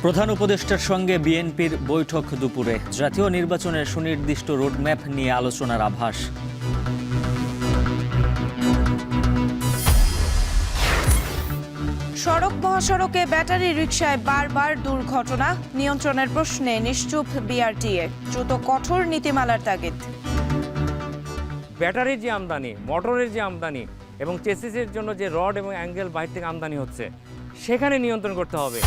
প্রধান উপদেষ্টার সঙ্গে বিএনপির বৈঠক দুপুরে। জাতীয় নির্বাচনের সুনির্দিষ্ট রোডম্যাপ নিয়ে আলোচনার আভাস। সড়ক মহাসড়কে ব্যাটারি রিকশায় বারবার দুর্ঘটনা, নিয়ন্ত্রণের প্রশ্নে নিশ্চুপ বিআরটিএ। দ্রুত কঠোর নীতিমালার তাগিদ। ব্যাটারির যে আমদানি, মোটরের যে আমদানি এবং চেসিসের জন্য যে রড এবং অ্যাঙ্গেল বাইরে থেকে আমদানি হচ্ছে, সেখানে নিয়ন্ত্রণ করতে হবে।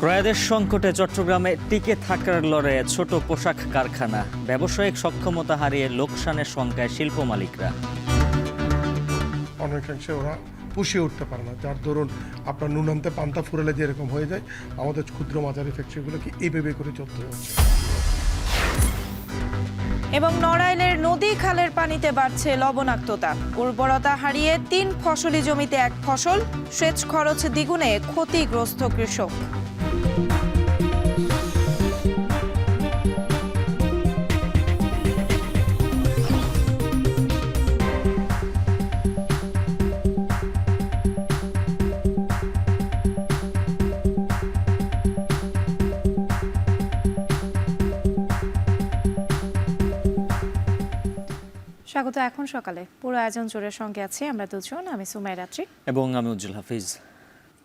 ক্রয়াদেশ সংকটে চট্টগ্রামে টিকে থাকার লড়াইয়ে ছোট পোশাক কারখানা। ব্যবসায়িক সক্ষমতা হারিয়ে লোকসানের শঙ্কায় শিল্প মালিকরা। অনেকাংশে ওরা পুষিয়ে উঠতে পারে না, যার দরুন আপনার নুনান্তে পান্তা ফুরালে যেরকম হয়ে যায়, আমাদের ক্ষুদ্র মাঝারি ফ্যাক্টরিগুলোকে এইভাবে করে চলতে হচ্ছে। এবং নড়াইলের নদী খালের পানিতে বাড়ছে লবণাক্ততা। উর্বরতা হারিয়ে 3 ফসলি জমিতে 1 ফসল। সেচ খরচ দ্বিগুণে ক্ষতিগ্রস্ত কৃষক। স্বাগত এখন সকালে। পুরো আয়োজন জোরের সঙ্গে আছি আমরা দুজন, আমি সুমাই রাত্রি এবং আমি উজ্জ্বল হাফিজ।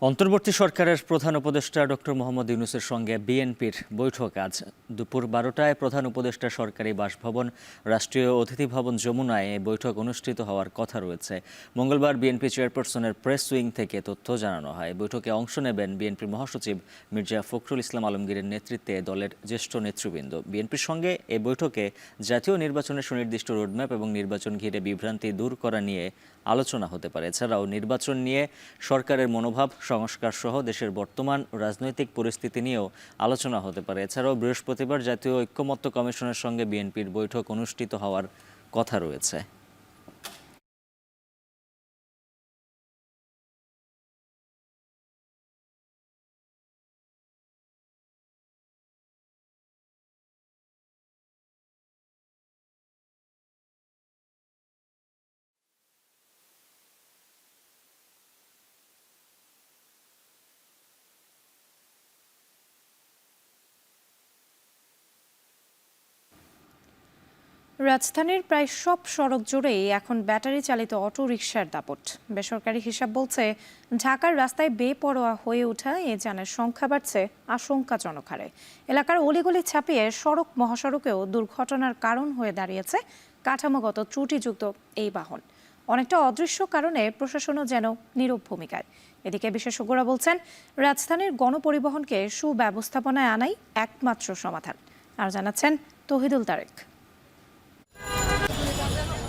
অন্তর্বর্তী সরকারের প্রধান উপদেষ্টা ডক্টর মোহাম্মদ ইউনূসের সঙ্গে বিএনপির বৈঠক আজ দুপুর 12টায় প্রধান উপদেষ্টা সরকারি বাসভবন রাষ্ট্রীয় অতিথি ভবন যমুনায় এই বৈঠক অনুষ্ঠিত হওয়ার কথা রয়েছে। মঙ্গলবার বিএনপি চেয়ারপারসনের প্রেস উইং থেকে তথ্য জানানো হয়। বৈঠকে অংশ নেবেন বিএনপির মহাসচিব মির্জা ফখরুল ইসলাম আলমগীরের নেতৃত্বে দলের জ্যেষ্ঠ নেতৃবৃন্দ। বিএনপির সঙ্গে এই বৈঠকে জাতীয় নির্বাচনের সুনির্দিষ্ট রোডম্যাপ এবং নির্বাচন ঘিরে বিভ্রান্তি দূর করা নিয়ে আলোচনা হতে পারে। এছাড়াও নির্বাচন নিয়ে সরকারের মনোভাব, সংস্কার সহ দেশের বর্তমান রাজনৈতিক পরিস্থিতি নিয়েও আলোচনা হতে পারে। এছাড়াও বৃহস্পতিবার জাতীয় ঐক্যমত্য কমিশনের সঙ্গে বিএনপির বৈঠক অনুষ্ঠিত হওয়ার কথা রয়েছে। রাজধানীর প্রায় সব সড়ক জুড়েই এখন ব্যাটারি চালিত অটো রিকশার দাপট। বেসরকারি হিসাব বলছে, ঢাকার রাস্তায় বেপরোয়া হয়ে ওঠা এ যানের সংখ্যা বাড়ছে আশঙ্কাজনক হারে। এলাকার অলিগলি ছাপিয়ে সড়ক মহাসড়কেও দুর্ঘটনার কারণ হয়ে দাঁড়িয়েছে কাঠামোগত ত্রুটিযুক্ত এই বাহন। অনেকটা অদৃশ্য কারণে প্রশাসনও যেন নীরব ভূমিকায়। এদিকে বিশেষজ্ঞরা বলছেন, রাজধানীর গণপরিবহনকে সুব্যবস্থাপনায় আনাই একমাত্র সমাধান। আর জানাচ্ছেন তহিদুল তারেক।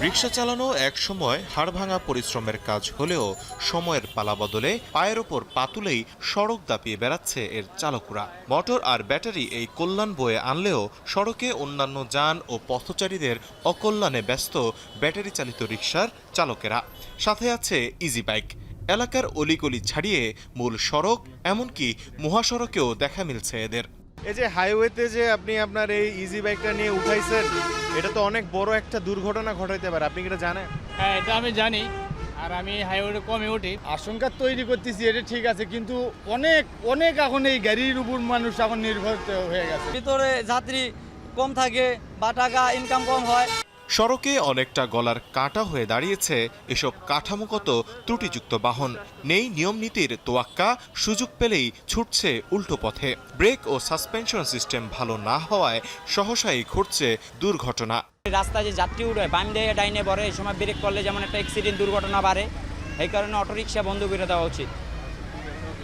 রিকশা চালানো এক সময় হাড়ভাঙা পরিশ্রমের কাজ হলেও সময়ের পালা বদলে পায়ের ওপর পা তুলেই সড়ক দাপিয়ে বেড়াচ্ছে এর চালকরা। মোটর আর ব্যাটারি এই কল্যাণ বয়ে আনলেও সড়কে অন্যান্য যান ও পথচারীদের অকল্যাণে ব্যস্ত ব্যাটারি চালিত রিকশার চালকেরা। সাথে আছে ইজি বাইক। এলাকার অলিগলি ছাড়িয়ে মূল সড়ক, এমনকি মহাসড়কেও দেখা মিলছে এদের। এই যে হাইওয়েতে যে আপনি আপনার এই ইজি বাইকটা নিয়ে উঠাইছেন, এটা তো অনেক বড় একটা দুর্ঘটনা ঘটাইতে পারে। আপনি কি এটা জানেন? হ্যাঁ, এটা আমি জানি, আর আমি হাইওয়ে কমে উঠি। আশঙ্কা তৈরি করতেছি, এটা ঠিক আছে, কিন্তু অনেক অনেক এখন এই গাড়ির উপর মানুষ এখন নির্ভর হয়ে গেছে। ভিতরে যাত্রী কম থাকে বা টাকা ইনকাম কম হয়। সড়কে অনেকটা গলার কাঁটা হয়ে দাঁড়িয়েছে এসব কাঠামোগত ত্রুটিযুক্ত বাহন। নেই নিয়ম নীতির তোয়াক্কা, সুযোগ পেলেই ছুটছে উল্টো পথে। ব্রেক ও সাসপেনশন সিস্টেম ভালো না হওয়ায় সহসাই ঘটছে দুর্ঘটনা। রাস্তায় যে যাত্রী উঠে বাম দিয়ে ডাইনে পড়ে, এই সময় ব্রেক করলে যেমন একটা অ্যাক্সিডেন্ট দুর্ঘটনা বাড়ে। এই কারণে অটোরিকশা বন্ধ করে দেওয়া উচিত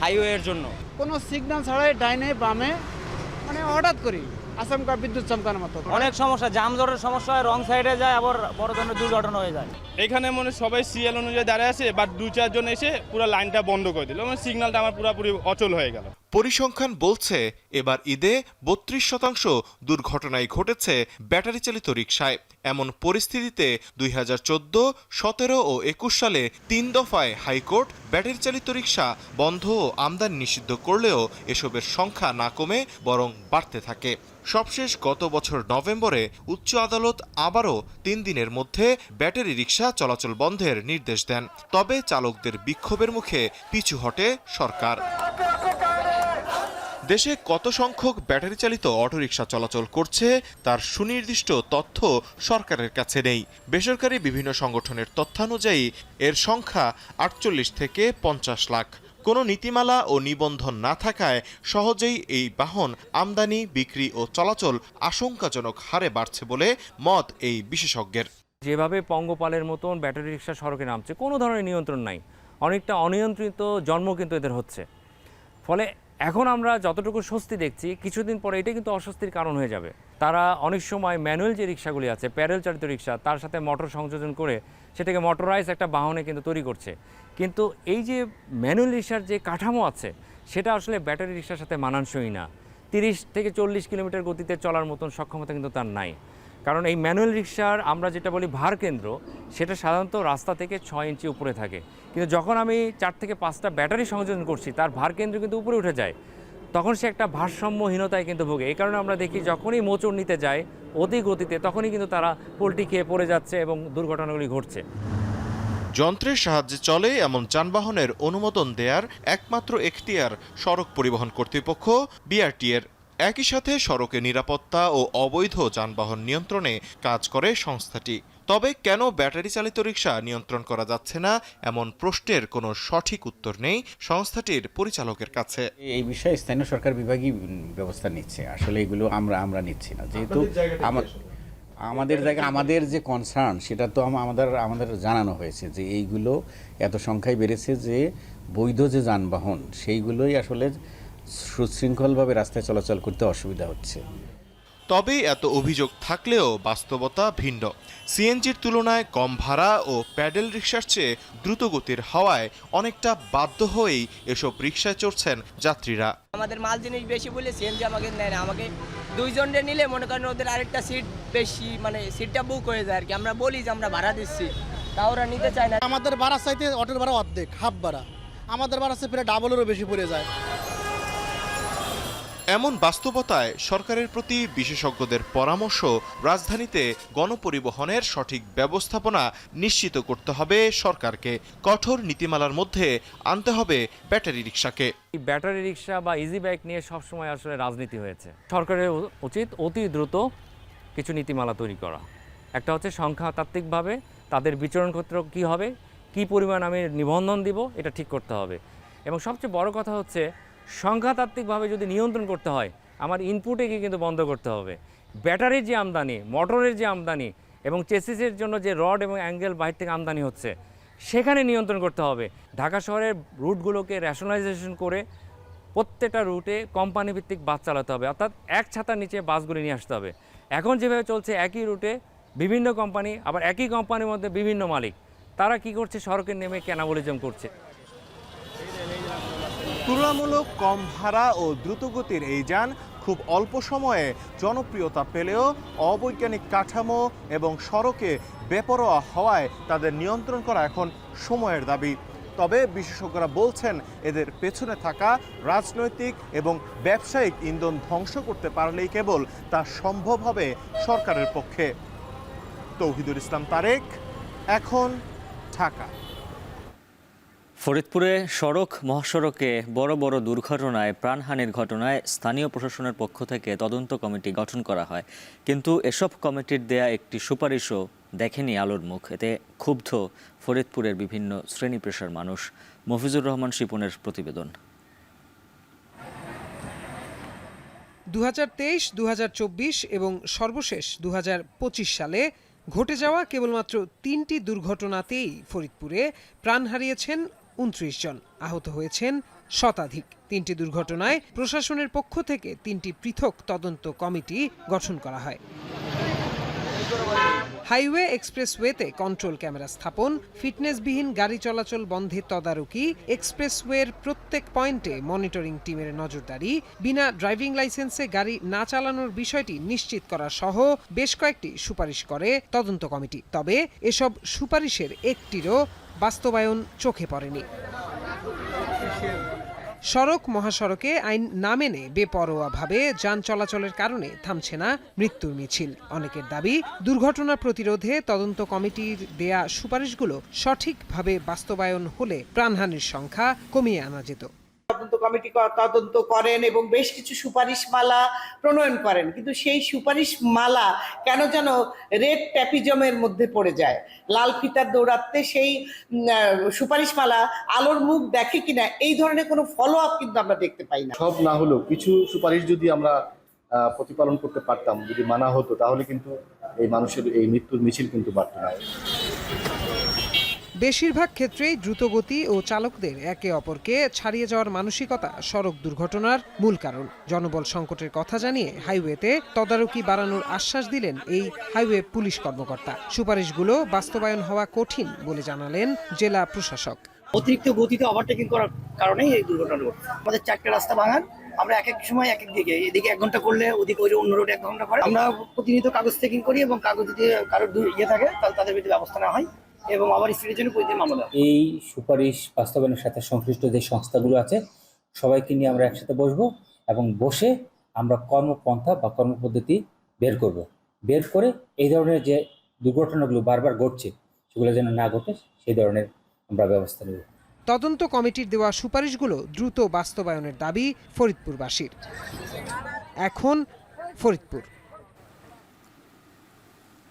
হাইওয়ের জন্য। কোনো সিগন্যাল ছাড়াই ডাইনে বামে মানে হঠাৎ করি আচমকা বিদ্যুৎ চমকানোর মতো অনেক সমস্যা, জামজটের সমস্যা হয়, রং সাইডে যায়, আবার বড় ধরনের দুর্ঘটনা হয়ে যায়। এখানে মনে সবাই সিএল অনুযায়ী দাঁড়িয়ে আছে, বাট 2-4 জন এসে পুরো লাইনটা বন্ধ করে দিল, মানে সিগন্যালটা আমার পুরোপুরি অচল হয়ে গেল। পরিসংখ্যান বলছে এবার ঈদে 32% দুর্ঘটনাই ঘটেছে ব্যাটারি চালিত রিকশায়। এমন পরিস্থিতিতে 2014, 17 ও 21 সালে 3 দফায় হাইকোর্ট ব্যাটারি চালিত রিকশা বন্ধ ও আমদানি নিষিদ্ধ করলেও এসবের সংখ্যা না কমে বরং বাড়তে থাকে। সবশেষ গত বছর নভেম্বরে উচ্চ আদালত আবারও 3 দিনের মধ্যে ব্যাটারি রিকশা চলাচল বন্ধের নির্দেশ দেন। তবে চালকদের বিক্ষোভের মুখে পিছু হটে সরকার। দেশে কত সংখ্যক ব্যাটারি চালিত অটোরিকশা চলাচল করছে তার সুনির্দিষ্ট তথ্য সরকারের কাছে নেই। বেসরকারি বিভিন্ন সংগঠনের তথ্যানুযায়ী এর সংখ্যা 48 থেকে 50 লাখ। কোনো নীতিমালা ও নিবন্ধন না থাকায় সহজেই এই বাহন আমদানি, বিক্রি ও চলাচল আশঙ্কাজনক হারে বাড়ছে বলে মত এই বিশেষজ্ঞের। যেভাবে পঙ্গপালের মতন ব্যাটারি রিক্সা সড়কে নামছে, কোনো ধরনের নিয়ন্ত্রণ নাই, অনেকটা অনিয়ন্ত্রিত জন্ম কিন্তু এদের হচ্ছে। ফলে এখন আমরা যতটুকু স্বস্তি দেখছি, কিছুদিন পরে এটা কিন্তু অস্বস্তির কারণ হয়ে যাবে। তারা অনেক সময় ম্যানুয়াল যে রিক্সাগুলি আছে, প্যাডেল চালিত রিক্সা, তার সাথে মোটর সংযোজন করে সেটাকে মোটরাইজ একটা বাহনে কিন্তু তৈরি করছে। কিন্তু এই যে ম্যানুয়াল রিক্সার যে কাঠামো আছে সেটা আসলে ব্যাটারি রিক্সার সাথে মানানসই না। 30 থেকে 40 কিলোমিটার গতিতে চলার মতন সক্ষমতা কিন্তু তার নাই। কারণ এই ম্যানুয়াল রিক্সার আমরা যেটা বলি ভার কেন্দ্র, সেটা সাধারণত রাস্তা থেকে 6 ইঞ্চি উপরে থাকে। কিন্তু যখন আমি 4 থেকে 5টা ব্যাটারি সংযোজন করছি, তার ভার কেন্দ্র কিন্তু উপরে উঠে যায়। তখন সে একটা ভারসাম্যহীনতায় কিন্তু ভোগে। এই কারণে আমরা দেখি যখনই মোচড় নিতে যায় অতি গতিতে, তখনই কিন্তু তারা পোল্টি খেয়ে পড়ে যাচ্ছে এবং দুর্ঘটনাগুলি ঘটছে। যন্ত্রের সাহায্যে চলে এমন যানবাহনের অনুমোদন দেয়ার একমাত্র এখতিয়ার সড়ক পরিবহন কর্তৃপক্ষ বিআরটি-এর। একই সাথে সড়কে নিরাপত্তা ও অবৈধ যানবাহন নিয়ন্ত্রণে কাজ করে সংস্থাটি। তবে কেন ব্যাটারি চালিত রিক্সা নিয়ন্ত্রণ করা যাচ্ছে না, এমন প্রশ্নের কোনো সঠিক উত্তর নেই সংস্থাটির পরিচালকের কাছে। এই বিষয়ে স্থানীয় সরকার বিভাগই ব্যবস্থা নিচ্ছে। আসলে এগুলো আমরা নিচ্ছি না, যেহেতু আমাদের জায়গায় আমাদের যে কনসার্ন সেটা তো আমাদের জানানো হয়েছে যে এইগুলো এত সংখ্যায় বেড়েছে যে বৈধ যে যানবাহন সেইগুলোই আসলে সুশৃঙ্খলভাবে রাস্তায় চলাচল করতে অসুবিধা হচ্ছে। তবে এত অভিযোগ থাকলেও বাস্তবতা ভিন্ন। সিএনজির তুলনায় কম ভাড়া ও প্যাডেল রিক্সার চেয়ে দ্রুতগতির হওয়ায় অনেকটা বাধ্য হয়েই এসব রিক্সায় চড়ছেন যাত্রীরা। আমাদের মাল জিনিস বেশি বলে সিএনজি আমাকে নেয় না। আমাকে 2 জনরে নিলে মনে করেন ওদের আরেকটা সিট বেশি, মানে সিটটা বুক হয়ে যায় আর কি। আমরা বলি যে আমরা ভাড়া দিচ্ছি, তা ওরা নিতে চায় না। আমাদের ভাড়া চাইতে অটোর ভাড়া অর্ধেক, হাফ ভাড়া। আমাদের ভাড়া আছে প্রায় ডাবলেরও বেশি পড়ে যায়। এমন বাস্তবতায় সরকারের প্রতি বিশেষজ্ঞদের পরামর্শ, রাজধানীতে গণপরিবহনের সঠিক ব্যবস্থাপনা নিশ্চিত করতে হবে সরকারকে। কঠোর নীতিমালার মধ্যে আনতে হবে ব্যাটারি রিক্সাকে। এই ব্যাটারি রিক্সা বা ইজি বাইক নিয়ে সবসময় আসলে রাজনীতি হয়েছে। সরকারের উচিত অতি দ্রুত কিছু নীতিমালা তৈরি করা। একটা হচ্ছে সংখ্যাতাত্ত্বিকভাবে তাদের বিচরণ ক্ষেত্র কী হবে, কী পরিমাণ আমি নিবন্ধন দিব, এটা ঠিক করতে হবে। এবং সবচেয়ে বড় কথা হচ্ছে সংখ্যাতাত্ত্বিকভাবে যদি নিয়ন্ত্রণ করতে হয়, আমার ইনপুটে কিন্তু বন্ধ করতে হবে। ব্যাটারির যে আমদানি, মোটরের যে আমদানি এবং চেসিসের জন্য যে রড এবং অ্যাঙ্গেল বাইরে থেকে আমদানি হচ্ছে, সেখানে নিয়ন্ত্রণ করতে হবে। ঢাকা শহরের রুটগুলোকে র্যাশনালাইজেশন করে প্রত্যেকটা রুটে কোম্পানি ভিত্তিক বাস চালাতে হবে, অর্থাৎ এক ছাতার নিচে বাসগুলি নিয়ে আসতে হবে। এখন যেভাবে চলছে একই রুটে বিভিন্ন কোম্পানি, আবার একই কোম্পানির মধ্যে বিভিন্ন মালিক, তারা কি করছে, সড়কে নেমে ক্যানাবলিজম করছে। তুলনামূলক কম ভাড়া ও দ্রুতগতির এই যান খুব অল্প সময়ে জনপ্রিয়তা পেলেও অবৈজ্ঞানিক কাঠামো এবং সড়কে বেপরোয়া হওয়ায় তাদের নিয়ন্ত্রণ করা এখন সময়ের দাবি। তবে বিশেষজ্ঞরা বলছেন এদের পেছনে থাকা রাজনৈতিক এবং ব্যবসায়িক ইন্ধন ধ্বংস করতে পারলেই কেবল তা সম্ভব হবে সরকারের পক্ষে। তৌহিদুল ইসলাম তারেক, এখন, ঢাকা। ফরিদপুরে সড়ক মহাসড়কে বড় বড় দুর্ঘটনায় প্রাণহানির ঘটনায় স্থানীয় প্রশাসনের পক্ষ থেকে তদন্ত কমিটি গঠন করা হয়, কিন্তু এসব কমিটির দেয়া একটি সুপারিশও দেখেনি আলোর মুখ। এতে ক্ষুব্ধ ফরিদপুরের বিভিন্ন শ্রেণী পেশার মানুষ। মফিজুর রহমান শিপনের প্রতিবেদন। 2023, 2024 এবং সর্বশেষ 2025 সালে ঘটে যাওয়া কেবলমাত্র 3টি দুর্ঘটনাতেই ফরিদপুরে প্রাণ হারিয়েছেন 29 জন, আহত হয়েছেন শতাধিক। 3টি দুর্ঘটনায় প্রশাসনের পক্ষ থেকে 3টি পৃথক তদন্ত কমিটি গঠন করা হয়। হাইওয়ে এক্সপ্রেসওয়েতে কন্ট্রোল ক্যামেরা স্থাপন, ফিটনেসবিহীন গাড়ি চলাচল বন্ধে তদারকি, এক্সপ্রেসওয়ের প্রত্যেক পয়েন্টে মনিটরিং টিমের নজরদারি, বিনা ড্রাইভিং লাইসেন্সে গাড়ি না চালানোর বিষয়টি নিশ্চিত করা সহ বেশ কয়েকটি সুপারিশ করে তদন্ত কমিটি। তবে এসব সুপারিশের একটিরও বাস্তবায়ন চোখে পড়েনি। সড়ক মহাসড়কে আইন না মেনে বেপরোয়াভাবে যান চলাচলের কারণে থামছে না মৃত্যুর মিছিল। অনেকের দাবি, দুর্ঘটনা প্রতিরোধে তদন্ত কমিটির দেয়া সুপারিশগুলো সঠিকভাবে বাস্তবায়ন হলে প্রাণহানির সংখ্যা কমিয়ে আনা যেত। তদন্ত কমিটি তদন্ত করেন এবং বেশ কিছু সুপারিশমালা প্রণয়ন করেন, কিন্তু সেই সুপারিশমালা কেন যেন রেড ট্যাপিজমের মধ্যে পড়ে যায়। লাল ফিতার দৌড়াতে সেই সুপারিশমালা আলোর মুখ দেখে কিনা এই ধরনের কোনো ফলো আপ কিন্তু আমরা দেখতে পাই না। সব না হলেও কিছু সুপারিশ যদি আমরা প্রতিপালন করতে পারতাম, যদি মানা হতো, তাহলে কিন্তু এই মানুষের এই মৃত্যুর মিছিল কিন্তু বাড়তো না। বেশিরভাগ ক্ষেত্রেই দ্রুতগতি ও চালকদের একে অপরকে ছাড়িয়ে যাওয়ার মানসিকতা সড়ক দুর্ঘটনার মূল কারণ। জনবল সংকটের কথা জানিয়ে হাইওয়েতে তদারকি বাড়ানোর আশ্বাস দিলেন এই হাইওয়ে পুলিশ কর্মকর্তা। সুপারিশগুলো বাস্তবায়ন হওয়া কঠিন বলে জানালেন জেলা প্রশাসক। অতিরিক্ত গতিতে ওভারটেকিং করার কারণেই এই দুর্ঘটনা ঘটছে। আমাদের 4টা রাস্তা ভাঙান, আমরা এক এক সময় এক এক দিকে, এদিকে 1 ঘন্টা করলে ওদিকে ওই অন্য রোডে 1 ঘন্টা করে। আমরা প্রতিনিয়ত কাগজ চেকিং করি এবং কাগজ যদি কারোর থাকে তাহলে তাদের বিরুদ্ধে ব্যবস্থা নেওয়া হয় এবং আবার স্পিডের জন্য প্রতিদিন মামলা দেওয়া। এই সুপারিশ বাস্তবায়নের সাথে সংশ্লিষ্ট যে সংস্থাগুলো আছে সবাইকে নিয়ে আমরা একসাথে বসবো এবং বসে আমরা কর্মপন্থা বা কর্মপদ্ধতি বের করব। বের করে এই ধরনের যে দুর্ঘটনাগুলো বারবার ঘটছে সেগুলো যেন না ঘটে সেই ধরনের আমরা ব্যবস্থা নেব। তদন্ত কমিটির দেওয়া সুপারিশগুলো দ্রুত বাস্তবায়নের দাবি ফরিদপুরবাসীর। এখন ফরিদপুর।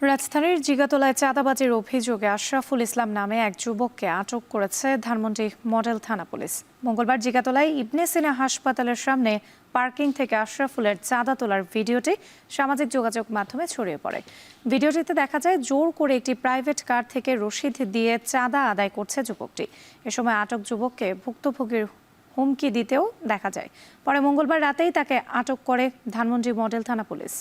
রাজধানীর জিগাতলায় চাঁদাবাজির অভিযোগে আশরাফুল ইসলাম নামে এক যুবককে আটক করেছে ধানমন্ডি মডেল থানা পুলিশ। মঙ্গলবার জিগাতলায় ইবনে সিনা হাসপাতালের সামনে পার্কিং থেকে আশরাফুলের চাঁদা তোলার ভিডিওটি সামাজিক যোগাযোগ মাধ্যমে ছড়িয়ে পড়ে। ভিডিওটিতে দেখা যায় জোর করে একটি প্রাইভেট কার থেকে রসিদ দিয়ে চাঁদা আদায় করছে যুবকটি। এ সময় আটক যুবককে ভুক্তভোগীর হুমকি দিতেও দেখা যায়। পরে মঙ্গলবার রাতেই তাকে আটক করে ধানমন্ডি মডেল থানা পুলিশ।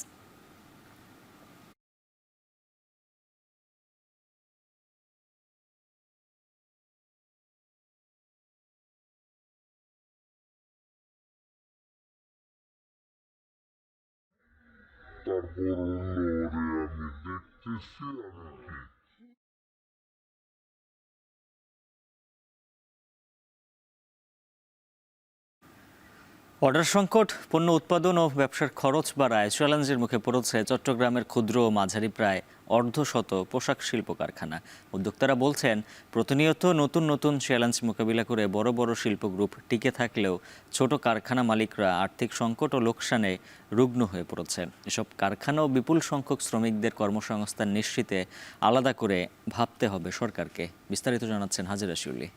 তারপর আমি দেখতেছি অর্ডার সংকট, পণ্য উৎপাদন ও ব্যবসার খরচ বাড়ায় চ্যালেঞ্জের মুখে পড়েছে চট্টগ্রামের ক্ষুদ্র ও মাঝারি প্রায় অর্ধশত পোশাক শিল্প কারখানা। উদ্যোক্তারা বলছেন, প্রতিনিয়ত নতুন নতুন চ্যালেঞ্জ মোকাবিলা করে বড় বড় শিল্প গ্রুপ টিকে থাকলেও ছোট কারখানা মালিকরা আর্থিক সংকট ও লোকসানে রুগ্ন হয়ে পড়েছে। এসব কারখানা ও বিপুল সংখ্যক শ্রমিকদের কর্মসংস্থান নিশ্চিতে আলাদা করে ভাবতে হবে সরকারকে। বিস্তারিত জানাচ্ছেন হাজিরা শিউলি।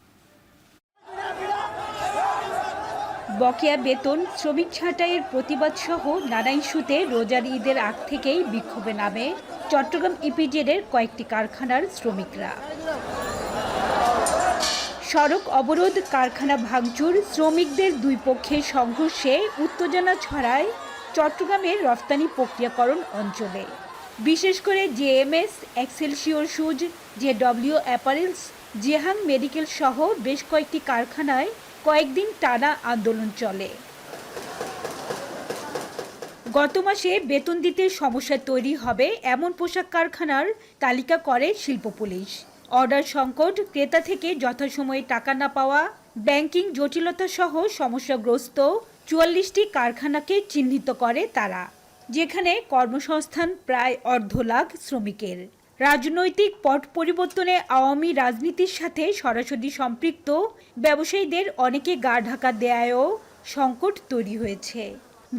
বকেয়া বেতন, শ্রমিক ছাঁটাইয়ের প্রতিবাদ সহ নানা ইস্যুতে রোজার ঈদের আগ থেকেই বিক্ষোভে নামে চট্টগ্রাম ইপিজেডের কয়েকটি কারখানার শ্রমিকরা। সড়ক অবরোধ, কারখানা ভাঙচুর, শ্রমিকদের দুই পক্ষের সংঘর্ষে উত্তেজনা ছড়ায় চট্টগ্রামের রফতানি প্রক্রিয়াকরণ অঞ্চলে। বিশেষ করে JMS, Excelsior shoes, JW apparels, জেহাং মেডিকেল সহ বেশ কয়েকটি কারখানায় কয়েকদিন টানা আন্দোলন চলে। গত মাসে বেতন দিতে সমস্যা তৈরি হবে এমন পোশাক কারখানার তালিকা করে শিল্প পুলিশ। অর্ডার সংকট, ক্রেতা থেকে যথাসময়ে টাকা না পাওয়া, ব্যাংকিং জটিলতা সহ সমস্যাগ্রস্ত ৪৪টি কারখানাকে চিহ্নিত করে তারা, যেখানে কর্মসংস্থান প্রায় ১.৫ লাখ শ্রমিকের। রাজনৈতিক পট পরিবর্তনে আওয়ামী রাজনীতির সাথে সরাসরি সম্পৃক্ত ব্যবসায়ীদের অনেকে গা ঢাকা দেয়ায়ও সংকট তৈরি হয়েছে।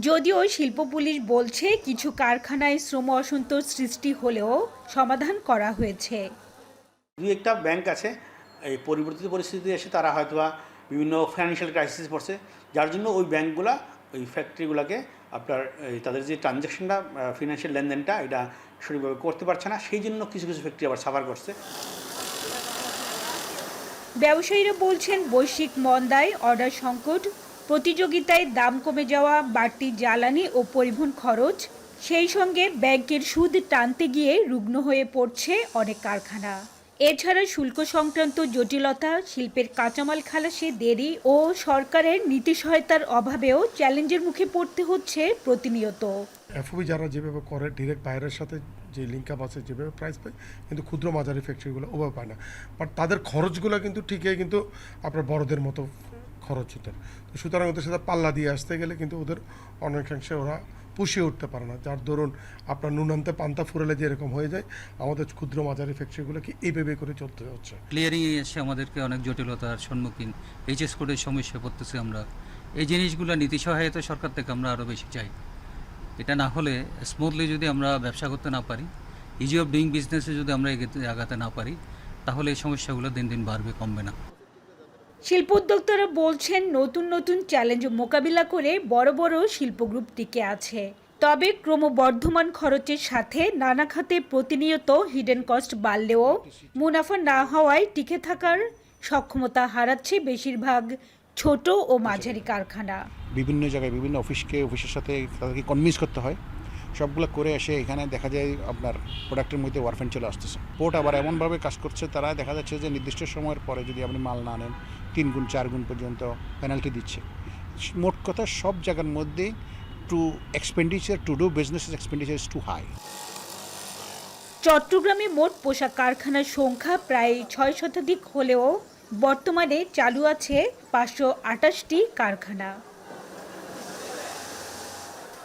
যদিও শিল্প পুলিশ বলছে কিছু কারখানায় শ্রম অসন্তোষ সৃষ্টি হলেও সমাধান করা হয়েছে। দুই একটা ব্যাংক আছে এই পরিবর্তিত পরিস্থিতিতে এসে তারা হয়তোবা বিভিন্ন ফাইন্যান্সিয়াল ক্রাইসিস পড়ছে, যার জন্য ওই ব্যাংকগুলা ওই ফ্যাক্টরিগুলোকে আপনার তাদের যে ট্রানজ্যাকশনটা ফিনান্সিয়াল লেনদেনটা এটা সঠিকভাবে করতে পারছে না, সেই জন্য কিছু কিছু ফ্যাক্টরি আবার সাফার করছে। ব্যবসায়ীরা বলছেন, বৈশ্বিক মন্দায়, অর্ডার সংকট, প্রতিযোগিতায় দাম কমে যাওয়া, বাড়তি জ্বালানি ও পরিবহন খরচ, সেই সঙ্গে ব্যাংকের সুদ টানতে গিয়ে রুগ্ন হয়ে পড়ছে অনেক কারখানা। এছাড়া শুল্ক সংক্রান্ত জটিলতা, শিল্পের কাঁচামাল খালাসে দেরি ও সরকারের নীতি সহায়তার অভাবেও চ্যালেঞ্জের মুখে পড়তে হচ্ছে প্রতিনিয়ত। এফওবি যারা যেভাবে করে ডিরেক্ট বাইরের সাথে যে লিঙ্ক আপ আছে যেভাবে প্রাইস পায়, কিন্তু ক্ষুদ্র মাঝারি ফ্যাক্টরিগুলো ওভাবে পায় না। বাট তাদের খরচগুলো কিন্তু ঠিকই কিন্তু আপনার বড়দের মতো খরচ ওদের, তো সুতরাং ওদের সাথে পাল্লা দিয়ে আসতে গেলে কিন্তু ওদের অনেকাংশে ওরা পুষিয়ে উঠতে পারে না, যার দরুন আপনার নুনান্তে পান্তা ফুরালে যেরকম হয়ে যায়, আমাদের ক্ষুদ্র মাঝারি ফ্যাক্টরিগুলোকে এইভাবে করে চলতে হচ্ছে। ক্লিয়ারিং এসে আমাদেরকে অনেক জটিলতার সম্মুখীন, এইচএস কোডের সমস্যা পড়তেছে আমরা, এই জিনিসগুলো নীতি সহায়তা সরকার থেকে আমরা আরও বেশি চাই। এটা না হলে স্মুথলি যদি আমরা ব্যবসা করতে না পারি, ইজি অফ ডুইং বিজনেসে যদি আমরা আগাতে না পারি, তাহলে এই সমস্যাগুলো দিন দিন বাড়বে, কমবে না। শিল্প উদ্যোক্তারা বলছেন নতুন নতুন চ্যালেঞ্জ মোকাবিলা করে বড় বড় শিল্পগ্রুপ টিকে আছে। তবে ক্রমবর্ধমান খরচের সাথে নানা খাতে প্রতিনিয়ত হিডেন কস্ট বাড়লেও মুনাফা না হওয়ায় টিকে থাকার সক্ষমতা হারাচ্ছে বেশিরভাগ ছোট ও মাঝারি কারখানা। বিভিন্ন জায়গায় বিভিন্ন অফিসের সাথে তাদেরকে কনভিন্স করতে হয়, সবগুলো করে এসে এখানে দেখা যায় আপনার প্রোডাক্টের মধ্যে ওয়ারফেন চলে আসতেছে। পোর্ট আবার এমনভাবে কাজ করছে, তারা দেখা যাচ্ছে যে নির্দিষ্ট সময়ের পরে যদি আপনি মাল না নেন 3 গুণ 4 গুণ পর্যন্ত পেনাল্টি দিচ্ছে। মোট কথা সব জায়গার মধ্যে to do business expenditure is too high. চট্টগ্রামে মোট পোশাক কারখানার সংখ্যা প্রায় 6 শতাধিক হলেও বর্তমানে চালু আছে 528টি কারখানা।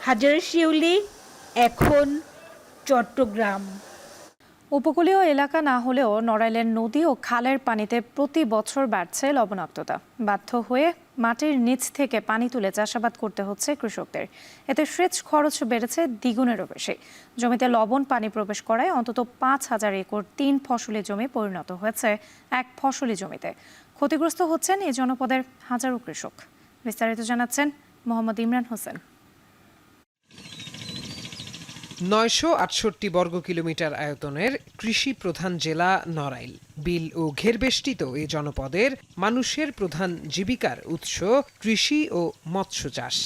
হাজার শিউলি, এখন চট্টগ্রাম। উপকূলীয় এলাকা না হলেও নড়াইলের নদী ও খালের পানিতে প্রতি বছর বাড়ছে লবণাক্ততা। বাধ্য হয়ে মাটির নিচ থেকে পানি তুলে চাষাবাদ করতে হচ্ছে কৃষকদের। এতে সেচ খরচ বেড়েছে দ্বিগুণেরও বেশি। জমিতে লবণ পানি প্রবেশ করায় অন্তত 5,000 একর 3 ফসলি জমি পরিণত হয়েছে 1 ফসলি জমিতে। ক্ষতিগ্রস্ত হচ্ছেন এই জনপদের হাজারো কৃষক। বিস্তারিত জানাচ্ছেন মোহাম্মদ ইমরান হোসেন। 968 বর্গ কিলোমিটার আয়তনের কৃষি প্রধান জেলা নড়াইল। বিল ও ঘেরবেষ্টিত এ জনপদের মানুষের প্রধান জীবিকার উৎস কৃষি ও মৎস্য চাষ।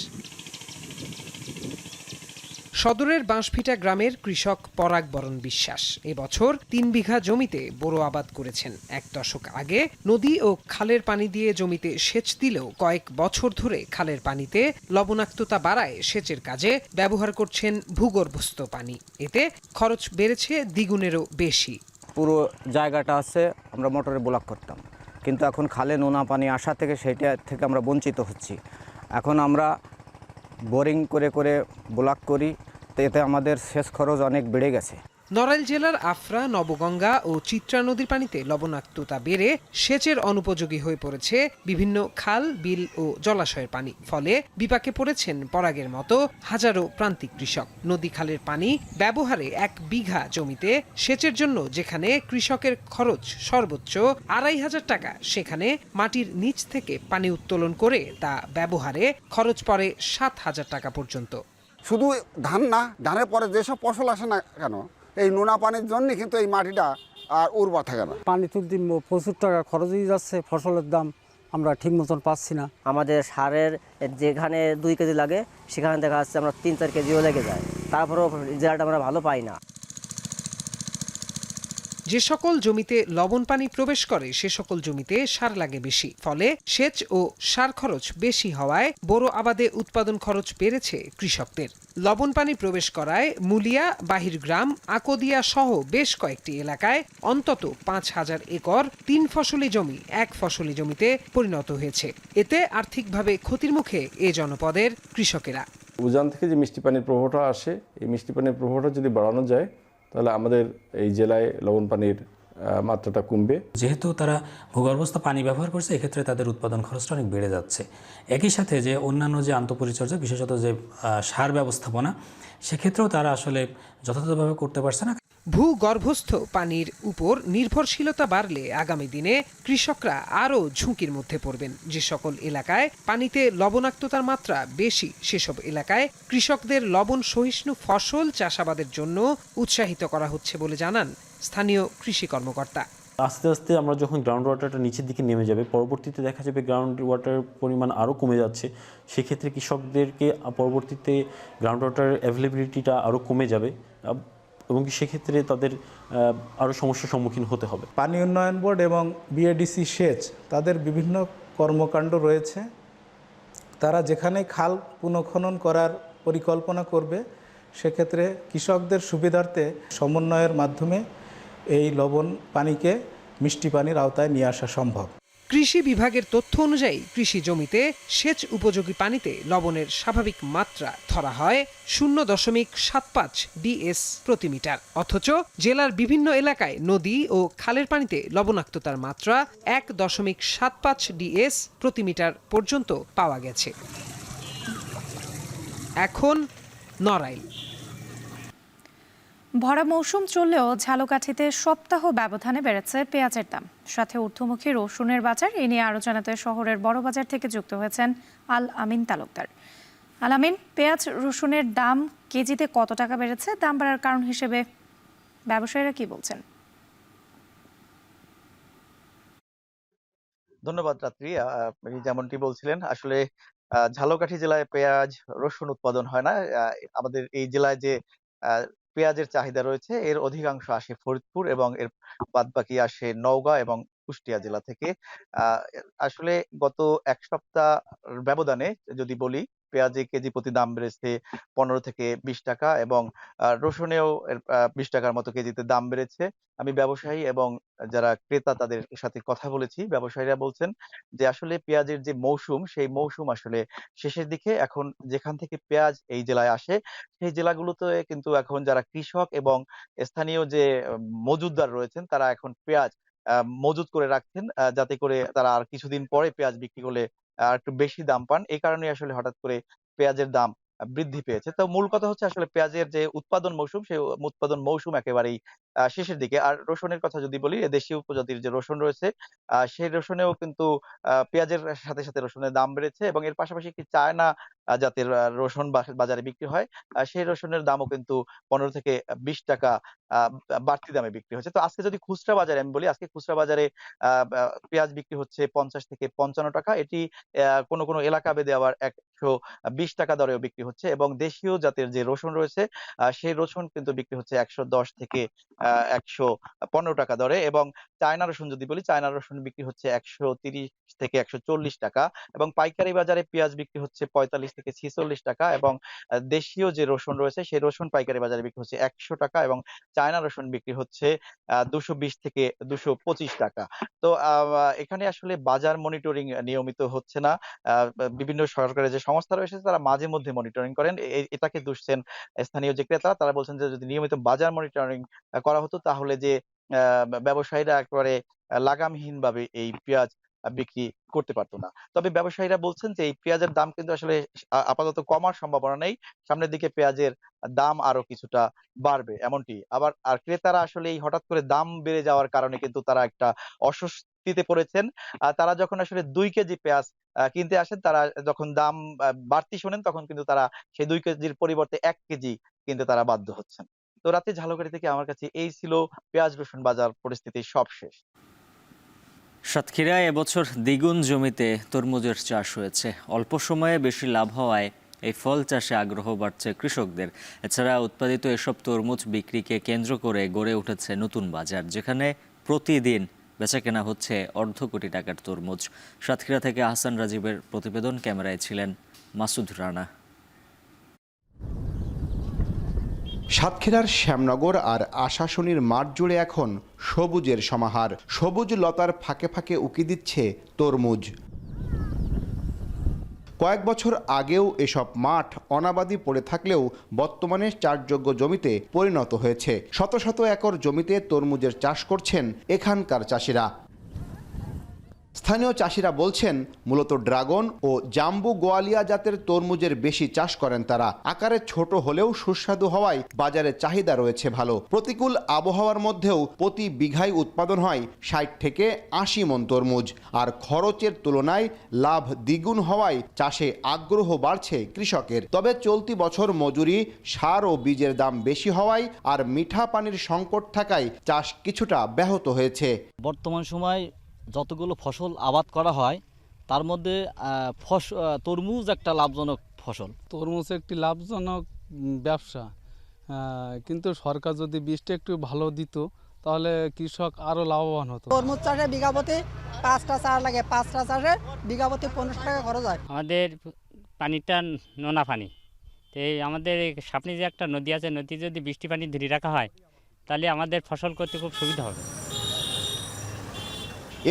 সদরের বাঁশভিটা গ্রামের কৃষক পরাগ বরণ বিশ্বাস এবছর 3 বিঘা জমিতে বোরো আবাদ করেছেন। 1 দশক আগে নদী ও খালের পানি দিয়ে জমিতে সেচ দিলেও কয়েক বছর ধরে খালের পানিতে লবণাক্ততা বাড়ায় সেচের কাজে ব্যবহার করছেন ভূগর্ভস্থ পানি। এতে খরচ বেড়েছে দ্বিগুণেরও বেশি। পুরো জায়গাটা আছে আমরা মোটরে ব্লক করতাম, কিন্তু এখন খালে নোনা পানি আসা থেকে সেটা থেকে আমরা বঞ্চিত হচ্ছি। এখন আমরা বোরিং করে করে ব্লক করি, তো এতে আমাদের সেচ খরচ অনেক বেড়ে গেছে। নড়াইল জেলার আফরা, নবগঙ্গা ও চিত্রা নদীর পানিতে লবণাক্ততা বেড়ে সেচের অনুপযোগী হয়ে পড়েছে বিভিন্ন খাল, বিল ও জলাশয়ের পানি। ফলে বিপাকে পড়েছেন পরাগের মতো হাজারো প্রান্তিক কৃষক। নদী খালের পানি ব্যবহারে 1 বিঘা জমিতে সেচের জন্য যেখানে কৃষকের খরচ সর্বোচ্চ 2,500 টাকা, সেখানে মাটির নিচ থেকে পানি উত্তোলন করে তা ব্যবহারে খরচ পড়ে 7,000 টাকা পর্যন্ত। শুধু ধান না, ধানের পরে যেসব ফসল আসে না কেন, এই নোনা পানির জন্য কিন্তু এই মাটিটা আর উর্বর থাকে না। পানি তুলতে প্রচুর টাকা খরচ হয়ে যাচ্ছে, ফসলের দাম আমরা ঠিক মতন পাচ্ছি না। আমাদের সারের যেখানে 2 কেজি লাগে সেখানে দেখা যাচ্ছে আমরা 3-4 কেজিও লেগে যায়, তারপরেও রেজাল্ট আমরা ভালো পাই না। যে সকল জমিতে লবণ পানি প্রবেশ করে সে সকল জমিতে সার লাগে বেশি। ফলে সেচ ও সার খরচ বেশি হওয়ায় বোরো আবাদে উৎপাদন খরচ বেড়েছে কৃষকদের। লবণ পানি প্রবেশ করায় মুলিয়া, বাহিরগ্রাম, আকদিয়া সহ বেশ কয়েকটি এলাকায় অন্তত 5,000 একর 3 ফসলি জমি 1 ফসলি জমিতে পরিণত হয়েছে। এতে আর্থিকভাবে ক্ষতির মুখে এ জনপদের কৃষকেরা। উজান থেকে যে মিষ্টি পানির প্রবাহটা আসে, এই মিষ্টি পানির প্রবাহটা যদি বাড়ানো যায় তাহলে আমাদের এই জেলায় লবণ পানির মাত্রাটা কমবে। যেহেতু তারা ভূগর্ভস্থ পানি ব্যবহার করছে, এক্ষেত্রে তাদের উৎপাদন খরচটা অনেক বেড়ে যাচ্ছে। একই সাথে যে অন্যান্য যে আন্তঃপরিচর্যা, বিশেষত যে সার ব্যবস্থাপনা, সেক্ষেত্রেও তারা আসলে যথাযথভাবে করতে পারছে না। ভূগর্ভস্থ পানির উপর নির্ভরশীলতা বাড়লে আগামী দিনে কৃষকরা আরও ঝুঁকির মধ্যে পড়বেন। যে সকল এলাকায় পানিতে লবণাক্ততার মাত্রা বেশি, সেসব এলাকায় কৃষকদের লবণ সহিষ্ণু ফসল চাষাবাদের জন্য উৎসাহিত করা হচ্ছে বলে জানান স্থানীয় কৃষি কর্মকর্তা। আস্তে আস্তে আমরা যখন গ্রাউন্ড ওয়াটারটা নিচের দিকে নেমে যাবে, পরবর্তীতে দেখা যাবে গ্রাউন্ড ওয়াটারের পরিমাণ আরও কমে যাচ্ছে। সেক্ষেত্রে কৃষকদেরকে পরবর্তীতে গ্রাউন্ড ওয়াটারের অ্যাভেলেবিলিটিটা আরও কমে যাবে এবং সেক্ষেত্রে তাদের আরও সমস্যার সম্মুখীন হতে হবে। পানি উন্নয়ন বোর্ড এবং বিএডিসি সেচ তাদের বিভিন্ন কর্মকাণ্ড রয়েছে। তারা যেখানে খাল পুনঃখনন করার পরিকল্পনা করবে, সেক্ষেত্রে কৃষকদের সুবিধার্থে সমন্বয়ের মাধ্যমে এই লবণ পানিকে মিষ্টি পানির আওতায় নিয়ে আসা সম্ভব। কৃষি বিভাগের তথ্য অনুযায়ী কৃষি জমিতে সেচ উপযোগী পানিতে লবণের স্বাভাবিক মাত্রা ধরা হয় 0.75 ডিএস প্রতি মিটার, অথচ জেলার বিভিন্ন এলাকায় নদী ও খালের পানিতে লবণাক্ততার মাত্রা 1.75 ডিএস প্রতি মিটার পর্যন্ত পাওয়া গেছে। এখন নড়াইল। ভরা মৌসুম চললেও ঝালকাঠিতে সপ্তাহ ব্যবধানে বেড়েছে পেঁয়াজের দাম, সাথে ঊর্ধ্বমুখী রসুনের বাজার। এ নিয়ে আরো জানাতে শহরের বড় বাজার থেকে যুক্ত হয়েছেন আল আমিন তালুকদার। আল আমিন, পেঁয়াজ রসুনের দাম কেজিতে কত টাকা বেড়েছে? দাম বাড়ার কারণ হিসেবে ব্যবসায়ীরা কি বলছেন? ধন্যবাদ রাত্রি। আপনি যেমনটি বলছিলেন, আসলে ঝালকাঠি জেলায় পেঁয়াজ রসুন উৎপাদন হয় না। আমাদের এই জেলায় যে পেঁয়াজের চাহিদা রয়েছে এর অধিকাংশ আসে ফরিদপুর এবং এর বাদবাকি আসে নওগাঁ এবং কুষ্টিয়া জেলা থেকে। আসলে গত এক সপ্তাহ ব্যবধানে যদি বলি, পেঁয়াজে কেজি প্রতি দাম বেড়েছে 15 থেকে 20 টাকা এবং রসুনেও 20 টাকার মতো কেজিতে দাম বেড়েছে। আমি ব্যবসায়ী এবং যারা ক্রেতা তাদের সাথে কথা বলেছি। ব্যবসায়ীরা বলছেন যে আসলে পেঁয়াজের যে মৌসুম, সেই মৌসুম আসলে শেষের দিকে। এখন যেখান থেকে পেঁয়াজ এই জেলায় আসে সেই জেলাগুলোতে কিন্তু এখন যারা কৃষক এবং স্থানীয় যে মজুতদার রয়েছেন তারা এখন পেঁয়াজ মজুত করে রাখছেন, যাতে করে তারা আর কিছুদিন পরে পেঁয়াজ বিক্রি করলে একটু বেশি দাম পান। এই কারণে আসলে হঠাৎ করে পেঁয়াজের দাম বৃদ্ধি পেয়েছে। তো মূল কথা হচ্ছে আসলে পেঁয়াজের যে উৎপাদন মৌসুম, সেই উৎপাদন মৌসুম একেবারেই শেষের দিকে। আর রসুনের কথা যদি বলি, দেশীয় উপজাতির যে রসুন রয়েছে সেই রসুনেও কিন্তু পেঁয়াজের সাথে সাথে রসুনের দাম বেড়েছে এবং এর পাশাপাশি একটি চায়না জাতের রসুন বাজারে বিক্রি হয়। সেই রসুনের দামও কিন্তু 15 থেকে 20 টাকা বাড়তি দামে বিক্রি হচ্ছে। তো আজকে যদি খুচরা বাজারে আমি বলি, আজকে খুচরা বাজারে পেঁয়াজ বিক্রি হচ্ছে 50 থেকে 55 টাকা। এটি কোনো কোনো এলাকা ভেদে আবার 120 টাকা দরেও বিক্রি হচ্ছে এবং দেশীয় জাতের যে রসুন রয়েছে সেই রসুন কিন্তু বিক্রি হচ্ছে 110 থেকে 115 টাকা দরে এবং চায়না রসুন যদি বলি, চায়না রসুন বিক্রি হচ্ছে 130 থেকে 140 টাকা এবং পাইকারি বাজারে পেঁয়াজ বিক্রি হচ্ছে 45 থেকে 46 টাকা এবং দেশীয় যে রসুন রয়েছে সেই রসুন পাইকারি বাজারে বিক্রি হচ্ছে 100 টাকা এবং চায়না রসুন বিক্রি হচ্ছে 220 থেকে 225 টাকা। তো এখানে আসলে বাজার মনিটরিং নিয়মিত হচ্ছে না। বিভিন্ন সরকারের যে সংস্থা রয়েছে তারা মাঝে মধ্যে মনিটরিং করেন। এটাকে দুষছেন স্থানীয় যে ক্রেতা। তারা বলছেন যে যদি নিয়মিত বাজার মনিটরিং করা হতো তাহলে যে ব্যবসায়ীরা একেবারে লাগামহীনভাবে এই পেঁয়াজ বিক্রি করতে পারতো না। তবে ব্যবসায়ীরা বলছেন যে এই পেঁয়াজের দাম কিন্তু আসলে আপাতত কমার সম্ভাবনা নেই। সামনের দিকে পেঁয়াজের দাম আরো কিছুটা বাড়বে এমনটি। আবার আর ক্রেতারা আসলে এই হঠাৎ করে দাম বেড়ে যাওয়ার কারণে কিন্তু তারা একটা অস্বস্তিতে পড়েছেন। তারা যখন আসলে 2 কেজি পেঁয়াজ কিনতে আসেন, তারা যখন দাম বাড়তি শোনেন তখন কিন্তু তারা সেই 2 কেজির পরিবর্তে 1 কেজি কিনতে তারা বাধ্য হচ্ছেন। তো রাতে ঝালকাঠি থেকে আমার কাছে এই ছিল পেঁয়াজ রসুন বাজার পরিস্থিতির সবশেষ। সাতক্ষীরায় এবছর দ্বিগুণ জমিতে তরমুজের চাষ হয়েছে। অল্প সময়ে বেশি লাভ হওয়ায় এই ফল চাষে আগ্রহ বাড়ছে কৃষকদের। এছাড়া উৎপাদিত এসব তরমুজ বিক্রিকে কেন্দ্র করে গড়ে উঠেছে নতুন বাজার, যেখানে প্রতিদিন বেচাকেনা হচ্ছে অর্ধ কোটি টাকার তরমুজ। সাতক্ষীরা থেকে আহসান রাজীবের প্রতিবেদন, ক্যামেরায় ছিলেন মাসুদ রানা। সাতক্ষীরার শ্যামনগর আর আশাশুনির মাঠ জুড়ে এখন সবুজের সমাহার। সবুজ লতার ফাঁকে ফাঁকে উকি দিচ্ছে তরমুজ। কয়েক বছর আগেও এসব মাঠ অনাবাদি পড়ে থাকলেও বর্তমানে চাষযোগ্য জমিতে পরিণত হয়েছে। শত শত একর জমিতে তরমুজের চাষ করছেন এখানকার চাষিরা। স্থানীয় চাষিরা বলছেন মূলত ড্রাগন ও জাম্বু গোয়ালিয়া জাতের তরমুজের বেশি চাষ করেন তারা। আকারে ছোট হলেও সুস্বাদু হওয়ায় বাজারে চাহিদা রয়েছে ভালো। প্রতিকূল আবহাওয়ার মধ্যেও প্রতি বিঘায় উৎপাদন হয় 60 থেকে 80 মণ তরমুজ। আর খরচের তুলনায় লাভ দ্বিগুণ হওয়ায় চাষে আগ্রহ বাড়ছে কৃষকের। তবে চলতি বছর মজুরি, সার ও বীজের দাম বেশি হওয়ায় আর মিঠা পানির সংকট থাকায় চাষ কিছুটা ব্যাহত হয়েছে। বর্তমান সময় যতগুলো ফসল আবাদ করা হয় তার মধ্যে তরমুজ একটা লাভজনক ফসল। তরমুজ একটি লাভজনক ব্যবসা, কিন্তু সরকার যদি বীজটা একটু ভালো দিত তাহলে কৃষক আরও লাভবান হতো। তরমুজ চাষে বিঘাপতি 5টা চারা লাগে, 5টা চাষে বিঘাপতি 15 টাকা খরচ হয়। আমাদের পানিটা নোনা পানি, তো আমাদের সামনে যে একটা নদী আছে, নদী যদি বৃষ্টি পানি ধরে রাখা হয় তাহলে আমাদের ফসল করতে খুব সুবিধা হবে।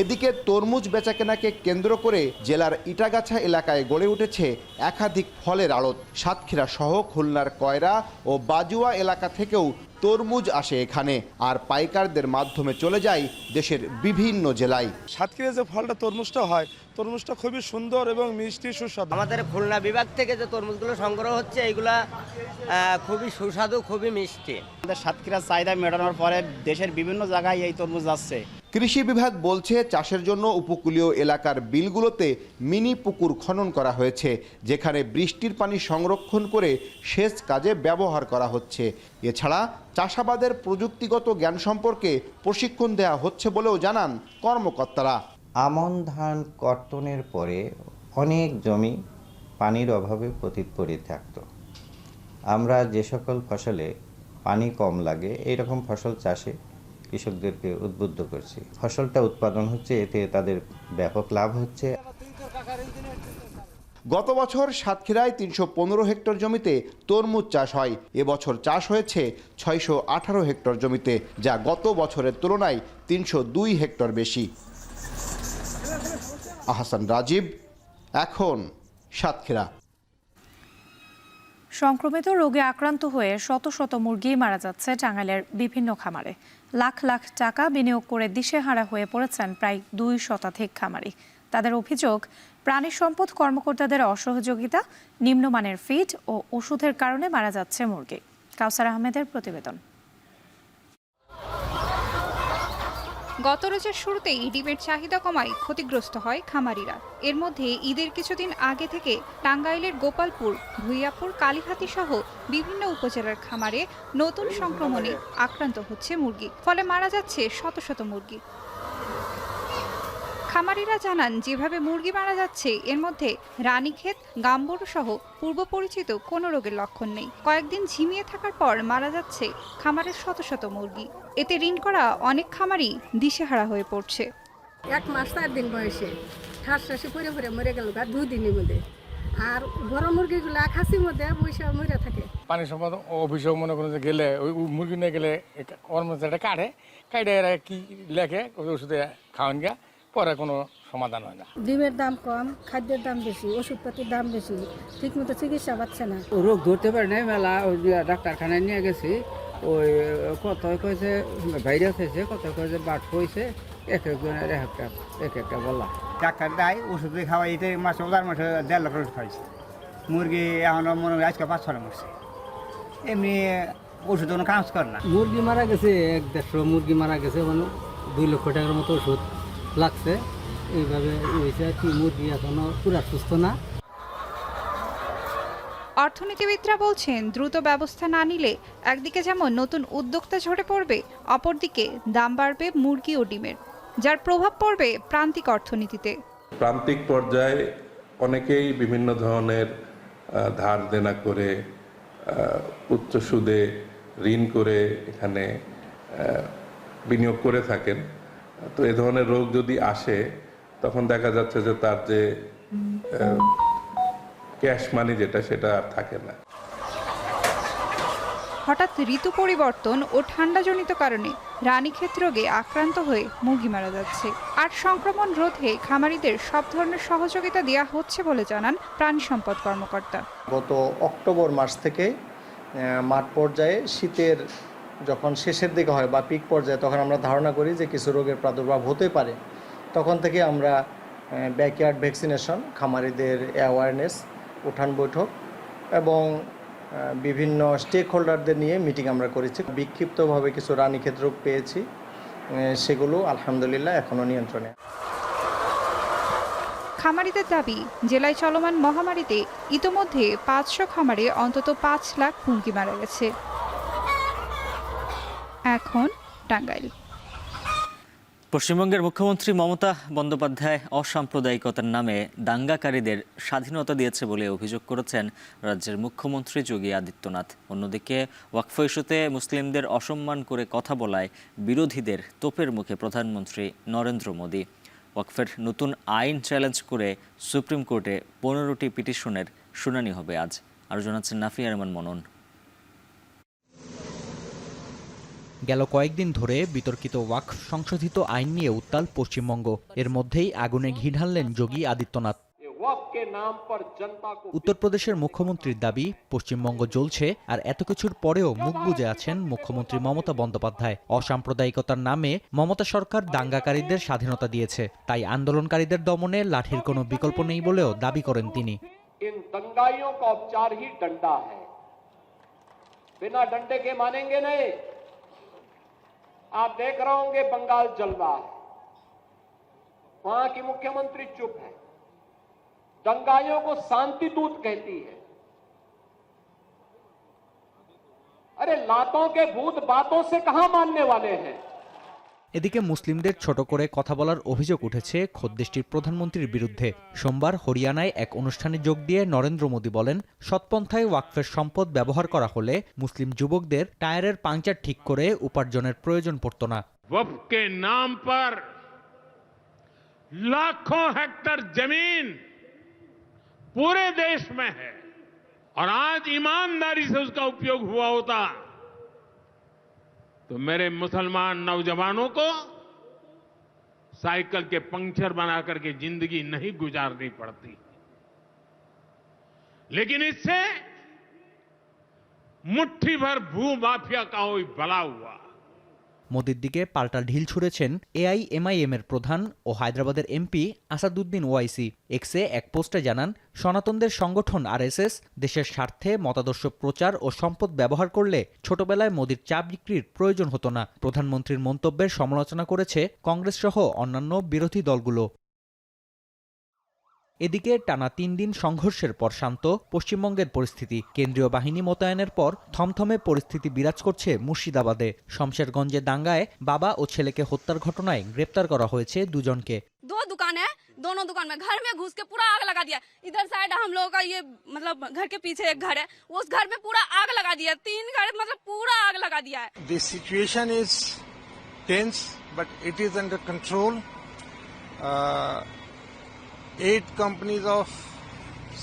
এদিকে তরমুজ বেচাকেনাকে কেন্দ্র করে জেলার ইটাগাছা এলাকায় গড়ে উঠেছে একাধিক ফলের আড়ত। সাতক্ষীরা সহ খুলনার কয়রা ও বাজুয়া এলাকা থেকেও তরমুজ আসে এখানে, আর পাইকারদের মাধ্যমে চলে যায় দেশের বিভিন্ন জেলায়। সাতক্ষীরা যে ফলটা তরমুজটা হয়, তরমুজটা খুবই সুন্দর এবং মিষ্টি সুস্বাদু। আমাদের খুলনা বিভাগ থেকে যে তরমুজগুলো সংগ্রহ হচ্ছে এইগুলা খুবই সুস্বাদু, খুবই মিষ্টি। আমাদের সাতক্ষীরার চাহিদা মেটানোর পরে দেশের বিভিন্ন জায়গায় এই তরমুজ যাচ্ছে। কৃষি বিভাগ বলছে চাষের জন্য উপকূলীয় এলাকার বিলগুলোতে মিনি পুকুর খনন করা হয়েছে, যেখানে বৃষ্টির পানি সংরক্ষণ করে সেচ কাজে ব্যবহার করা হচ্ছে। এছাড়া চাষাবাদের প্রযুক্তিগত জ্ঞান সম্পর্কে প্রশিক্ষণ দেওয়া হচ্ছে বলেও জানান কর্মকর্তারা। আমন ধান কর্তনের পরে অনেক জমি পানির অভাবে পতিত থাকত। আমরা যে সকল ফসলে পানি কম লাগে এইরকম ফসল চাষে কৃষকদেরকে উদ্বুদ্ধ করছি। ফসলটা উৎপাদন হচ্ছে, এতে তাদের ব্যাপক লাভ হচ্ছে। গত বছর সাতক্ষীরায় ৩১৫ হেক্টর জমিতে তরমুজ চাষ হয়। এবছর চাষ হয়েছে ৬১৮ হেক্টর জমিতে, যা গত বছরের তুলনায় ৩০২ হেক্টর বেশি। আহসান রাজীব, এখন সাতক্ষীরা। সংক্রমিত রোগে আক্রান্ত হয়ে শত শত মুরগি মারা যাচ্ছে টাঙ্গাইলের বিভিন্ন খামারে। লাখ লাখ টাকা বিনিয়োগ করে দিশেহারা হয়ে পড়েছেন প্রায় ২ শতাধিক খামারি। তাদের অভিযোগ, প্রাণী সম্পদ কর্মকর্তাদের অসহযোগিতা, নিম্নমানের ফিড ও ওষুধের কারণে মারা যাচ্ছে মুরগি। কাউসার আহমেদের প্রতিবেদন। গত রোজার শুরুতেই ডিমের চাহিদা কমায় ক্ষতিগ্রস্ত হয় খামারিরা। এর মধ্যে ঈদের কিছুদিন আগে থেকে টাঙ্গাইলের গোপালপুর, ভুইয়াপুর, কালীহাতি সহ বিভিন্ন উপজেলার খামারে নতুন সংক্রমণে আক্রান্ত হচ্ছে মুরগি, ফলে মারা যাচ্ছে শত শত মুরগি। খামারিরা জানান, যেভাবে মুরগি মারা যাচ্ছে এর মধ্যে রানীক্ষেত, গাম্বরু সহ পূর্ব পরিচিত কোনো রোগের লক্ষণ নেই। কয়েকদিন ঝিমিয়ে থাকার পর মারা যাচ্ছে খামারের শত শত মুরগি। এতে ঋণ করা অনেক খামারই দিশেহারা হয়ে পড়ছে। 1 মাস 4 দিন বয়সে ঠাসঠাসি পরে পরে মরে গেল 2 দিনের মধ্যে। আর বড় মুরগিগুলা খাসির মধ্যে বসে মরে থাকে। পানি সম্পদ অফিসে মনে করেন যে গেলে ওই মুরগি নিয়ে গেলে কর্মচারীটা কাটে এরা কি লেখে ওষুধে খাওয়ান গিয়া, পরে কোনো সমাধান হয় না। ডিমের দাম কম, খাদ্যের দাম বেশি, ওষুধপাতির দাম বেশি, ঠিকমতো চিকিৎসা পাচ্ছে না। রোগ ধরতে পারে না, মেলা ওই ডাক্তারখানায় নিয়ে গেছি, ওই কত কয়েছে ভাইরাস হয়েছে, কত কয়েছে বাট হয়েছে, এক একজনের এক একটা বলা। ডাক্তার দেয় ওষুধ খাওয়া, এতে মাসে 1.5 লাখ ওষুধ খাইছে। মুরগি এখন মনে হয় আজকে 5-6 মরছে। এমনি ওষুধ কোনো কাজ করে না। মুরগি মারা গেছে 1-1.5 মুরগি মারা গেছে, মানে 2 লক্ষ টাকার মতো ওষুধ লাগছে। এইভাবে হয়েছে কি মুরগি এখনো পুরা সুস্থ না। অর্থনীতিবিদরা বলছেন, দ্রুত ব্যবস্থা না নিলে একদিকে যেমন নতুন উদ্যোক্তা ঝরে পড়বে, অপরদিকে দাম বাড়বে মুরগি ও ডিমের, যার প্রভাব পড়বে প্রান্তিক অর্থনীতিতে। প্রান্তিক পর্যায়ে অনেকেই বিভিন্ন ধরনের ধার দেনা করে, উচ্চ সুদে ঋণ করে এখানে বিনিয়োগ করে থাকেন। তো এ ধরনের রোগ যদি আসে, তখন দেখা যাচ্ছে যে তার যে ক্যাশ মানি যেটা, সেটা আর থাকে না। হঠাৎ ঋতু পরিবর্তন ও ঠান্ডাজনিত কারণে রানীক্ষেত রোগে আক্রান্ত হয়ে মুরগি মারা যাচ্ছে। আর সংক্রমণ রোধে খামারিদের সব ধরনের সহযোগিতা দেওয়া হচ্ছে বলে জানান প্রাণী সম্পদ কর্মকর্তা। গত অক্টোবর মাস থেকে মাঠ পর্যায়ে শীতের যখন শেষের দিকে হয় বা পিক পর্যায়ে, তখন আমরা ধারণা করি যে কিছু রোগের প্রাদুর্ভাব হতে পারে। তখন থেকে আমরা ব্যাকয়ার্ড ভ্যাকসিনেশন, খামারিদের অ্যাওয়ারনেস, উঠান বৈঠক এবং বিভিন্ন স্টেক হোল্ডারদের নিয়ে মিটিং আমরা করেছি। বিক্ষিপ্তভাবে কিছু রানীক্ষেত রোগ পেয়েছি, সেগুলো আলহামদুলিল্লাহ এখনও নিয়ন্ত্রণে। খামারিদের দাবি, জেলায় চলমান মহামারীতে ইতোমধ্যে 500 খামারে অন্তত 5 লাখ মুরগি মারা গেছে। এখন টাঙ্গাইল। পশ্চিমবঙ্গের মুখ্যমন্ত্রী মমতা বন্দ্যোপাধ্যায় অসাম্প্রদায়িকতার নামে দাঙ্গাকারীদের স্বাধীনতা দিয়েছে বলে অভিযোগ করেছেন রাজ্যের মুখ্যমন্ত্রী যোগী আদিত্যনাথ। অন্যদিকে ওয়াকফ ইস্যুতে মুসলিমদের অসম্মান করে কথা বলায় বিরোধীদের তোপের মুখে প্রধানমন্ত্রী নরেন্দ্র মোদী। ওয়াকফের নতুন আইন চ্যালেঞ্জ করে সুপ্রিম কোর্টে 15টি পিটিশনের শুনানি হবে আজ। আরও জানাচ্ছেন নাফিয়া রহমান মনন। গেল কয়েকদিন ধরে বিতর্কিত ওয়াকফ সংশোধিত আইন নিয়ে উত্তাল পশ্চিমবঙ্গ। এর মধ্যেই আগুনে ঘি ঢাললেন যোগী আদিত্যনাথ। উত্তরপ্রদেশের মুখ্যমন্ত্রীর দাবি, পশ্চিমবঙ্গ জ্বলছে, আর এত কিছুর পরেও মুখ বুজে আছেন মুখ্যমন্ত্রী মমতা বন্দ্যোপাধ্যায়। অসাম্প্রদায়িকতার নামে মমতা সরকার দাঙ্গাকারীদের স্বাধীনতা দিয়েছে, তাই আন্দোলনকারীদের দমনে লাঠির কোনো বিকল্প নেই বলেও দাবি করেন তিনি। इन दंगाइयों का उपचार ही डंडा है, बिना डंडे के मानेंगे नहीं। आप देख रहे होंगे बंगाल जल रहा है, वहां की मुख्यमंत्री चुप है, दंगाइयों को शांति दूत कहती है। अरे लातों के भूत बातों से कहां मानने वाले हैं। এদিকে মুসলিমদের ছোট করে কথা বলার অভিযোগ উঠেছে খোদ দেশটির প্রধানমন্ত্রীর বিরুদ্ধে। সোমবার হরিয়ানায় এক অনুষ্ঠানে যোগ দিয়ে নরেন্দ্র মোদী বলেন, সৎপন্থায় ওয়াকফের সম্পদ ব্যবহার করা হলে মুসলিম যুবকদের টায়ারের পাংচার ঠিক করে উপার্জনের প্রয়োজন পড়ত না। वक्फ के नाम पर लाखों हेक्टेयर जमीन पूरे देश में है, और आज ईमानदारी से उसका उपयोग हुआ होता तो मेरे मुसलमान नौजवानों को साइकिल के पंक्चर बना करके जिंदगी नहीं गुजारनी पड़ती। लेकिन इससे मुट्ठी भर भू माफिया का कोई भला हुआ। মোদির দিকে পাল্টা ঢিল ছুঁড়েছেন এআইএমআইএম এর প্রধান ও হায়দ্রাবাদের এমপি আসাদুদ্দিন ওয়াইসি। এক্সে এক পোস্টে জানান, সনাতনদের সংগঠন আরএসএস দেশের স্বার্থে মতাদর্শ প্রচার ও সম্পদ ব্যবহার করলে ছোটবেলায় মোদির চা বিক্রির প্রয়োজন হতো না। প্রধানমন্ত্রীর মন্তব্যের সমালোচনা করেছে কংগ্রেস সহ অন্যান্য বিরোধী দলগুলো। এদিকে টানা 3 দিন সংঘর্ষের পর শান্ত পশ্চিমবঙ্গের পরিস্থিতি। কেন্দ্রীয় বাহিনী মোতায়েনের পর থমথমে পরিস্থিতি বিরাজ করছে মুর্শিদাবাদে। শমশেরগঞ্জে দাঙ্গায় বাবা ও ছেলেকে হত্যার ঘটনায় গ্রেপ্তার করা হয়েছে দুজনকে। दो दुकान है, दोनों दुकान में घर में घुस के पूरा आग लगा दिया। इधर साइड हम लोगों का ये मतलब घर के पीछे एक घर है, उस घर में पूरा आग लगा दिया। 3 घर मतलब पूरा आग लगा दिया है। The situation is tense, but it is under control. 8 companies of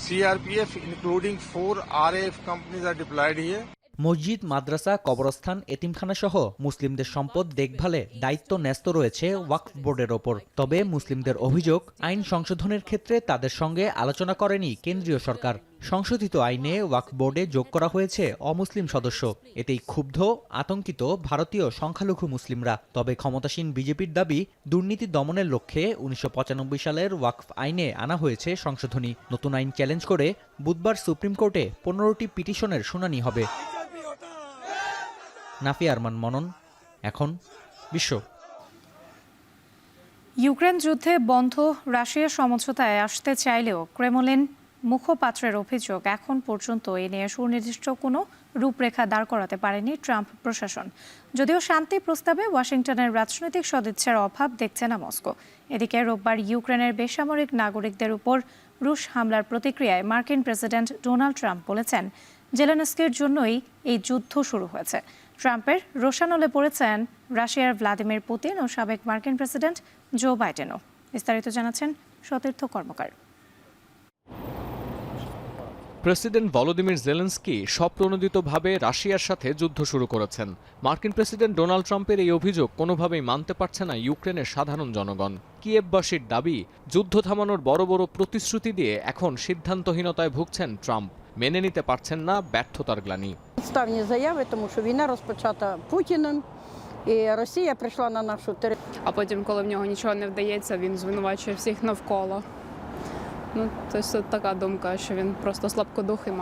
CRPF, including 4 RAF companies, are deployed here. মসজিদ, মাদ্রাসা, কবরস্থান, এতিমখানা সহ মুসলিমদের সম্পদ দেখভালে দায়িত্ব ন্যস্ত রয়েছে ওয়াকফ বোর্ডের ওপর। তবে মুসলিমদের অভিযোগ, আইন সংশোধনের ক্ষেত্রে তাদের সঙ্গে আলোচনা করেনি কেন্দ্রীয় সরকার। সংশোধিত আইনে ওয়াকফ বোর্ডে যোগ করা হয়েছে অমুসলিম সদস্য। এতেই ক্ষুব্ধ, আতঙ্কিত ভারতীয় সংখ্যালঘু মুসলিমরা। তবে ক্ষমতাসীন বিজেপির দাবি, দুর্নীতি দমনের লক্ষ্যে 1995 সালের ওয়াকফ আইনে আনা হয়েছে সংশোধনী। নতুন আইন চ্যালেঞ্জ করে বুধবার সুপ্রিম কোর্টে 15টি পিটিশনের শুনানি হবে। নাফিয়া আরমান মনন, এখন বিশ্ব। ইউক্রেন যুদ্ধে বন্ধ রাশিয়ার সমঝোতায় আসতে চাইলেও ক্রেমলিন মুখপাত্রের অভিযোগ, এখন পর্যন্ত এ নিয়ে সুনির্দিষ্ট কোনো রূপরেখা দাঁড় করাতে পারেনি ট্রাম্প প্রশাসন। যদিও শান্তি প্রস্তাবে ওয়াশিংটনের রাজনৈতিক সদিচ্ছার অভাব দেখছে না মস্কো। এদিকে রোববার ইউক্রেনের বেসামরিক নাগরিকদের উপর রুশ হামলার প্রতিক্রিয়ায় মার্কিন প্রেসিডেন্ট ডোনাল্ড ট্রাম্প বলেছেন, জেলেনস্কির জন্যই এই যুদ্ধ শুরু হয়েছে। ট্রাম্পের রোষানলে পড়েছেন রাশিয়ার ভ্লাদিমির পুতিন ও সাবেক মার্কিন প্রেসিডেন্ট জো বাইডেনও। বিস্তারিত জানাচ্ছেন সতীর্থ কর্মকার। প্রেসিডেন্ট ভলোদিমির জেলেনস্কি স্বপ্রণোদিতভাবে রাশিয়ার সাথে যুদ্ধ শুরু করেছেন। মার্কিন প্রেসিডেন্ট ডোনাল্ড ট্রাম্পের এই অভিযোগ কোনোভাবেই মানতে পারছে না ইউক্রেনের সাধারণ জনগণ। কিয়েভবাসীর দাবি, যুদ্ধ থামানোর বড় বড় প্রতিশ্রুতি দিয়ে এখন সিদ্ধান্তহীনতায় ভুগছেন ট্রাম্প। মেনে নিতে পারছেন না ব্যর্থতার গ্লানি। Ставні заяви, тому що війна розпочата Путіним, і Росія прийшла на нашу територію. А потім, коли в нього нічого не вдається, він звинувачує всіх навколо. Ну, тобто така думка, що він просто слабкодухий.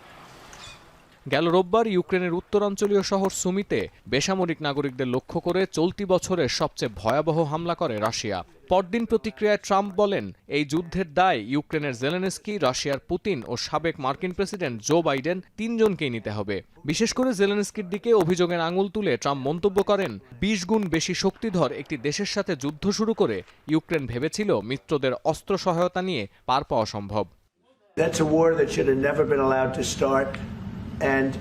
গেল রোববার ইউক্রেনের উত্তরাঞ্চলীয় শহর সুমিতে বেসামরিক নাগরিকদের লক্ষ্য করে চলতি বছরের সবচেয়ে ভয়াবহ হামলা করে রাশিয়া। পরদিন প্রতিক্রিয়ায় ট্রাম্প বলেন, এই যুদ্ধের দায় ইউক্রেনের জেলেনস্কি, রাশিয়ার পুতিন ও সাবেক মার্কিন প্রেসিডেন্ট জো বাইডেন তিনজনকেই নিতে হবে। বিশেষ করে জেলেনস্কির দিকে অভিযোগের আঙুল তুলে ট্রাম্প মন্তব্য করেন, 20 গুণ বেশি শক্তিধর একটি দেশের সাথে যুদ্ধ শুরু করে ইউক্রেন ভেবেছিল মিত্রদের অস্ত্র সহায়তা নিয়ে পার পাওয়া সম্ভব। That's a war that should have never been allowed to start. And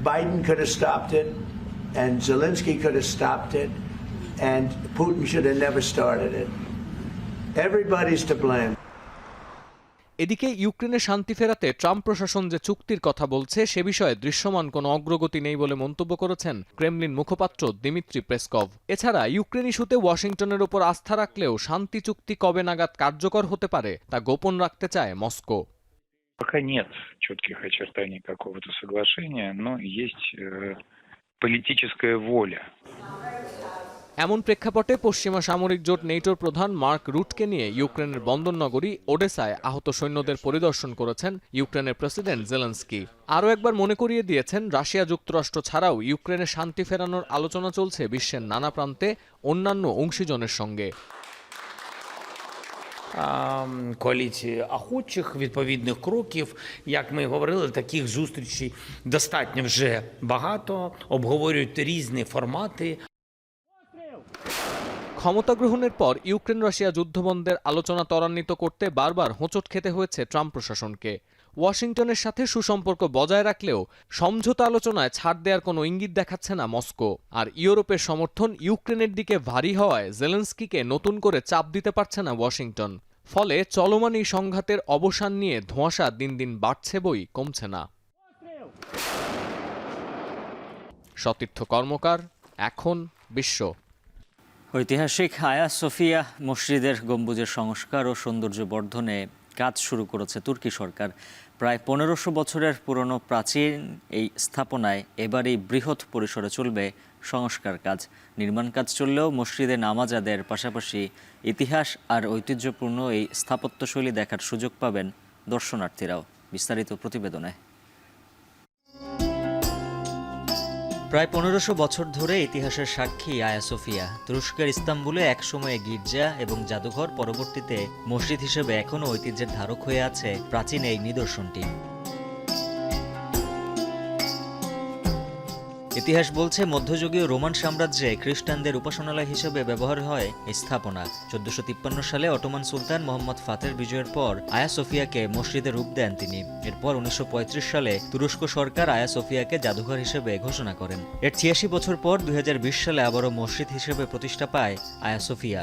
Biden could have stopped it, and Zelensky could have stopped it, and Putin should have never started it. Everybody's to blame. এদিকে ইউক্রেনে শান্তি ফেরাতে Trump প্রশাসন যে চুক্তির কথা বলছে সে বিষয়ে দৃশ্যমান কোনো অগ্রগতি নেই বলে মন্তব্য করেছেন ক্রেমলিন মুখপাত্র দিমিত্রি পেসকভ। এছাড়া ইউক্রেন ইস্যুতে ওয়াশিংটনের উপর আস্থা রাখলেও শান্তি চুক্তি কবে নাগাদ কার্যকর হতে পারে তা গোপন রাখতে চায় মস্কো। Пока нет четких очертаний какого-то соглашения, но есть политическая воля. এমন প্রেক্ষাপটে পশ্চিমা সামরিক জোট নেটোর প্রধান মার্ক রুটকে নিয়ে ইউক্রেনের বন্দরনগরী ওডেসায় আহত সৈন্যদের পরিদর্শন করেছেন ইউক্রেনের প্রেসিডেন্ট জেলেনস্কি। আরও একবার মনে করিয়ে দিয়েছেন রাশিয়া যুক্তরাষ্ট্র ছাড়াও ইউক্রেনে শান্তি ফেরানোর আলোচনা চলছে বিশ্বের নানা প্রান্তে অন্যান্য অংশীজনের সঙ্গে। Коаліції охочих відповідних кроків, як ми говорили, таких зустрічей достатньо вже багато, обговорюють різні формати. ক্ষমতা গ্রহণের পর ইউক্রেন রাশিয়া যুদ্ধবন্ধের আলোচনা ত্বরান্বিত করতে বারবার হোঁচট খেতে হয়েছে ট্রাম্প প্রশাসনকে। ওয়াশিংটনের সাথে সুসম্পর্ক বজায় রাখলেও সমঝোতা আলোচনায় ছাড় দেওয়ার কোনো ইঙ্গিত দেখাচ্ছে না মস্কো। আর ইউরোপের সমর্থন ইউক্রেনের দিকে ভারী হওয়ায় জেলেনস্কিকে নতুন করে চাপ দিতে পারছে না ওয়াশিংটন। ফলে চলমান এই সংঘাতের অবসান নিয়ে ধোঁয়াশা দিন দিন বাড়ছে বই কমছে না। সতীর্থ কর্মকার, এখন বিশ্ব। ঐতিহাসিক আয়া সোফিয়া মসজিদের গম্বুজের সংস্কার ও সৌন্দর্য বর্ধনে কাজ শুরু করেছে তুর্কি সরকার। প্রায় 1500 বছরের পুরনো প্রাচীন এই স্থাপনায় এবারই বৃহৎ পরিসরে চলবে সংস্কার কাজ। নির্মাণ কাজ চললেও মসজিদে নামাজ আদায়ের পাশাপাশি ইতিহাস আর ঐতিহ্যপূর্ণ এই স্থাপত্যশৈলী দেখার সুযোগ পাবেন দর্শনার্থীরাও। বিস্তারিত প্রতিবেদনে। প্রায় 1500 বছর ধরে ইতিহাসের সাক্ষী আয়া সোফিয়া। তুরস্কের ইস্তাম্বুলে একসময়ে গির্জা এবং জাদুঘর, পরবর্তীতে মসজিদ হিসেবে এখনও ঐতিহ্যের ধারক হয়ে আছে প্রাচীন এই নিদর্শনটি। ইতিহাস বলছে মধ্যযুগীয় রোমান সাম্রাজ্যে খ্রিস্টানদের উপাসনালয় হিসেবে ব্যবহার হয় এই স্থাপনা। 1453 সালে অটোমান সুলতান মোহাম্মদ ফাতের বিজয়ের পর আয়া সোফিয়াকে মসজিদে রূপ দেন তিনি। এরপর 1935 সালে তুরস্ক সরকার আয়া সোফিয়াকে জাদুঘর হিসেবে ঘোষণা করেন। এর 86 বছর পর 2020 সালে আবারও মসজিদ হিসেবে প্রতিষ্ঠা পায় আয়া সোফিয়া।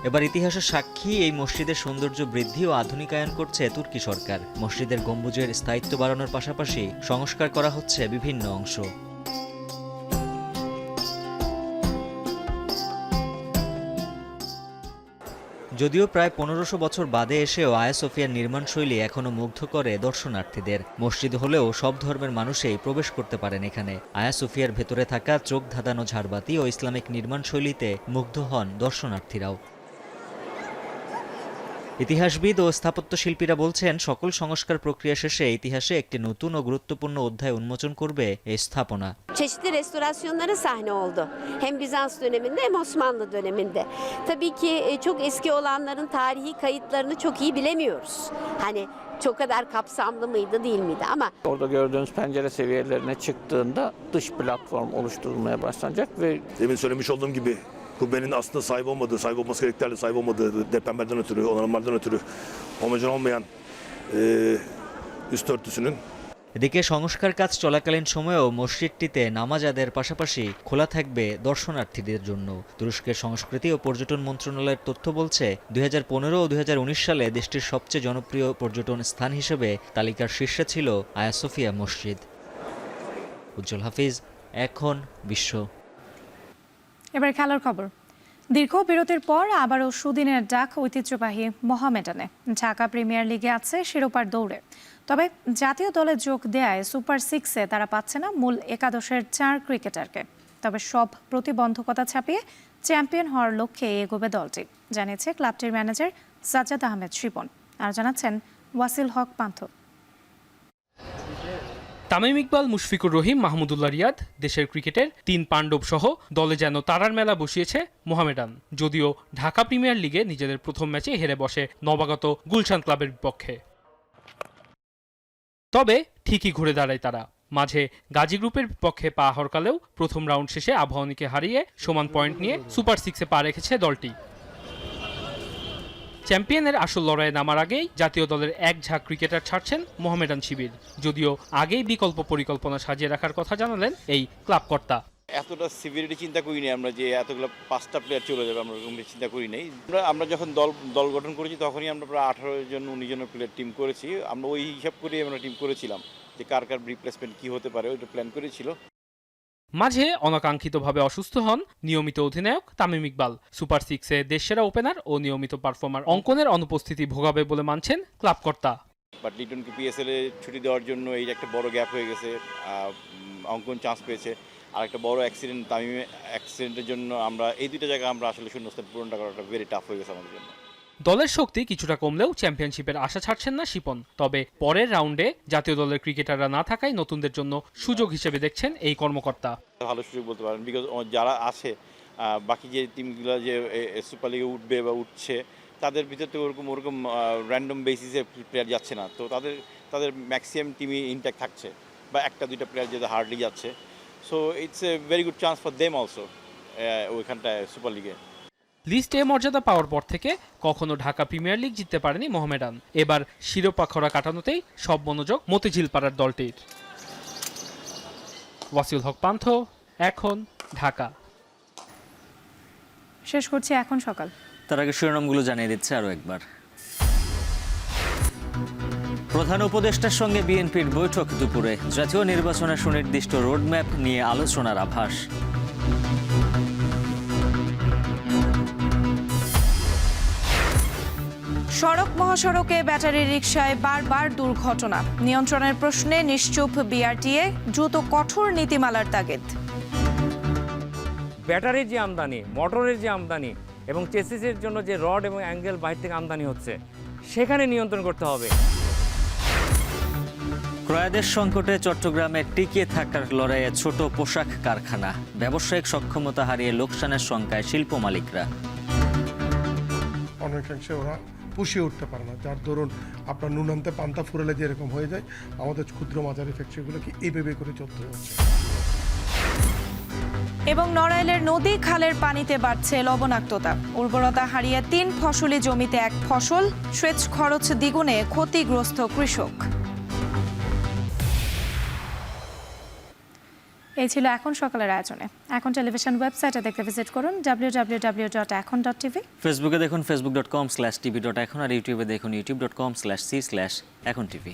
এবার ইতিহাসের সাক্ষী এই মসজিদের সৌন্দর্য বৃদ্ধি ও আধুনিকায়ন করছে তুর্কি সরকার। মসজিদের গম্বুজের স্থায়িত্ব বাড়ানোর পাশাপাশি সংস্কার করা হচ্ছে বিভিন্ন অংশ। যদিও প্রায় 1500 বছর বাদে এসেও আয়া সোফিয়ার নির্মাণশৈলী এখনও মুগ্ধ করে দর্শনার্থীদের। মসজিদ হলেও সব ধর্মের মানুষই প্রবেশ করতে পারেন এখানে। আয়া সোফিয়ার ভেতরে থাকা চোখ ধাঁধানো ঝাড়বাতি ও ইসলামিক নির্মাণশৈলীতে মুগ্ধ হন দর্শনার্থীরাও। ইতিহাসবিদ ও স্থাপত্য শিল্পীরা বলছেন সকল সংস্কার প্রক্রিয়া শেষে ইতিহাসে একটি নতুন ও গুরুত্বপূর্ণ অধ্যায় উন্মোচন করবে এই স্থাপনা। Çeşitli restorasyonlara sahne oldu. Hem Bizans döneminde hem Osmanlı döneminde. Tabii ki çok eski olanların tarihi kayıtlarını çok iyi bilemiyoruz. Hani çok kadar kapsamlı mıydı değil miydi ama Orada gördüğünüz pencere seviyelerine çıktığında dış platform oluşturulmaya başlanacak ve demin söylemiş olduğum gibi kubbenin aslında sahip olmadığı, sahip olması gerektiği sahip olmadığı depremlerden ötürü, onarımlardan ötürü homojen olmayan üst örtüsünün। এদিকে সংস্কার কাজ চলাকালীন সময়েও মসজিদটিতে নামাজ আদায়ের পাশাপাশি খোলা থাকবে দর্শনার্থীদের জন্য। তুরস্কের সংস্কৃতি ও পর্যটন মন্ত্রণালয়ের তথ্য বলছে 2015 ও 2019 সালে দেশটির সবচেয়ে জনপ্রিয় পর্যটন স্থান হিসেবে তালিকার শীর্ষে ছিল আয়া সোফিয়া মসজিদ। উজ্জ্বল হাফিজ, এখন বিশ্ব। এবার খেলার খবর। দীর্ঘ বিরতির পর আবারও সুদিনের ডাক ঐতিহ্যবাহী মোহামেডানে। ঢাকা প্রিমিয়ার লিগে আছে শিরোপার দৌড়ে। তবে জাতীয় দলে যোগ দেয়ায় সুপার 6-এ তারা পাচ্ছে না মূল একাদশের 4 ক্রিকেটারকে। তবে সব প্রতিবন্ধকতা ছাপিয়ে চ্যাম্পিয়ন হওয়ার লক্ষ্যে এগোবে দলটি, জানিয়েছে ক্লাবটির ম্যানেজার সাজ্জাদ আহমেদ শিপন। আর জানাচ্ছেন ওয়াসিল হক পান্থ। তামিম ইকবাল, মুশফিকুর রহিম, মাহমুদুল্লাহ রিয়াদ, দেশের ক্রিকেটের 3 পাণ্ডব সহ দলে যেন তারার মেলা বসিয়েছে মোহামেডান। যদিও ঢাকা প্রিমিয়ার লিগে নিজেদের প্রথম ম্যাচে হেরে বসে নবাগত গুলশান ক্লাবের বিপক্ষে। তবে ঠিকই ঘুরে দাঁড়ায় তারা। মাঝে গাজী গ্রুপের বিপক্ষে পা হরকালেও প্রথম রাউন্ড শেষে আবাহনীকে হারিয়ে সমান পয়েন্ট নিয়ে সুপার 6-এ পা রেখেছে দলটি। চ্যাম্পিয়নের আসল লড়াইয়ে নামার আগেই জাতীয় দলের এক ঝাঁক ক্রিকেটার ছাড়ছেন মোহামেডান শিবির। যদিও আগেই বিকল্প পরিকল্পনা সাজিয়ে রাখার কথা জানালেন এই ক্লাব কর্তা। এতটা সিভিয়ারিটি চিন্তা করি নাই আমরা যে এতগুলো 5টা প্লেয়ার চলে যাবে, আমরা ওরকম চিন্তা করি নাই। আমরা যখন দল গঠন করেছি তখনই আমরা প্রায় 18 জন 19 জনের প্লেয়ার টিম করেছি। আমরা ওই হিসাব করে আমরা টিম করেছিলাম যে কার রিপ্লেসমেন্ট কি হতে পারে, ওইটা প্ল্যান করেছিল। মাঝে অনাকাঙ্ক্ষিতভাবে অসুস্থ হন নিয়মিত অধিনায়ক তামিম ইকবাল। সুপার সিক্সে দেশসেরা ওপেনার ও নিয়মিত পারফর্মার অঙ্কনের অনুপস্থিতি ভোগাবে বলে মানছেন ক্লাব কর্তা। বাট লিটনকে পিএসএল এ ছুটি দেওয়ার জন্য এই একটা বড় গ্যাপ হয়ে গেছে, অঙ্কন চান্স পেয়েছে। আর একটা বড় অ্যাক্সিডেন্ট, তামিমের অ্যাক্সিডেন্টের জন্য আমরা এই দুইটা জায়গায় আমরা আসলে শূন্যস্থান পূরণটা করাটা ভেরি টাফ হয়ে গেছে আমাদের জন্য। দলের শক্তি কিছুটা কমলেও চ্যাম্পিয়নশিপের আশা ছাড়ছেন না শিপন। তবে পরের রাউন্ডে জাতীয় দলের ক্রিকেটাররা না থাকায় নতুনদের জন্য সুযোগ হিসেবে দেখছেন এই কর্মকর্তা। ভালো সুযোগ বলতে পারেন, বিকজ যারা আছে বাকি যে টিমগুলো যে সুপার লিগে উঠবে বা উঠছে তাদের ভিতর তো ওরকম র্যান্ডম বেসিসে প্লেয়ার যাচ্ছে না, তো তাদের ম্যাক্সিমাম টিমই ইনট্যাক্ট থাকছে, বা একটা দুইটা প্লেয়ার যেটা হার্ডলি যাচ্ছে। So it's a very good chance for them also ওইখানটায় সুপার লিগে। লিস্টে মর্যাদা পাওয়ার পর থেকে কখনো ঢাকা প্রিমিয়ার লিগ জিততে পারেনি মোহামেডান। এবার শিরোপা খরা কাটানোতেই সব মনোযোগ মতিঝিল পাড়ার দলটির। ওয়াসিউল হক পান্থ, এখন ঢাকা। শেষ করছি এখন সকাল। তার আগে শিরোনামগুলো জানিয়ে দিচ্ছে আরও একবার। প্রধান উপদেষ্টার সঙ্গে বিএনপির বৈঠক দুপুরে। জাতীয় নির্বাচনের সুনির্দিষ্ট রোডম্যাপ নিয়ে আলোচনার আভাস। সড়ক মহাসড়কে ব্যাটারি রিকশায় বারবার দুর্ঘটনা। নিয়ন্ত্রণের প্রশ্নে নিশ্চুপ বিআরটিএ, দ্রুত কঠোর নীতিমালার তাগিদ। ব্যাটারির যে আমদানি, মোটরের যে আমদানি এবং চেসিসের জন্য যে রড এবং অ্যাঙ্গেল বাইরে থেকে আমদানি হচ্ছে সেখানে নিয়ন্ত্রণ করতে হবে। ক্রয়াদেশ সংকটে চট্টগ্রামে টিকে থাকার লড়াইয়ে ছোট পোশাক কারখানা। ব্যবসায়িক সক্ষমতা হারিয়ে লোকসানের শঙ্কায় শিল্প মালিকরা। অনেকাংশে ওরা পুষিয়ে উঠতে পারে না, যার দরুন আপনার নুন আনতে পান্তা ফুরালে যেরকম হয়ে যায়, আমাদের ক্ষুদ্র মাঝারি ফ্যাক্টরিগুলোকে এইভাবে করে চলতে হচ্ছে। এবং নড়াইলের নদী খালের পানিতে বাড়ছে লবণাক্ততা। উর্বরতা হারিয়ে 3 ফসলি জমিতে 1 ফসল। সেচ খরচ দ্বিগুণে ক্ষতিগ্রস্ত কৃষক। এই ছিল এখন সকালের আয়োজনে। এখন টেলিভিশন ওয়েবসাইটে দেখতে ভিজিট করুন www.ekon.tv। ফেসবুকে দেখুন facebook.com/tv.ekon আর ইউটিউবে দেখুন youtube.com/c/ekontv।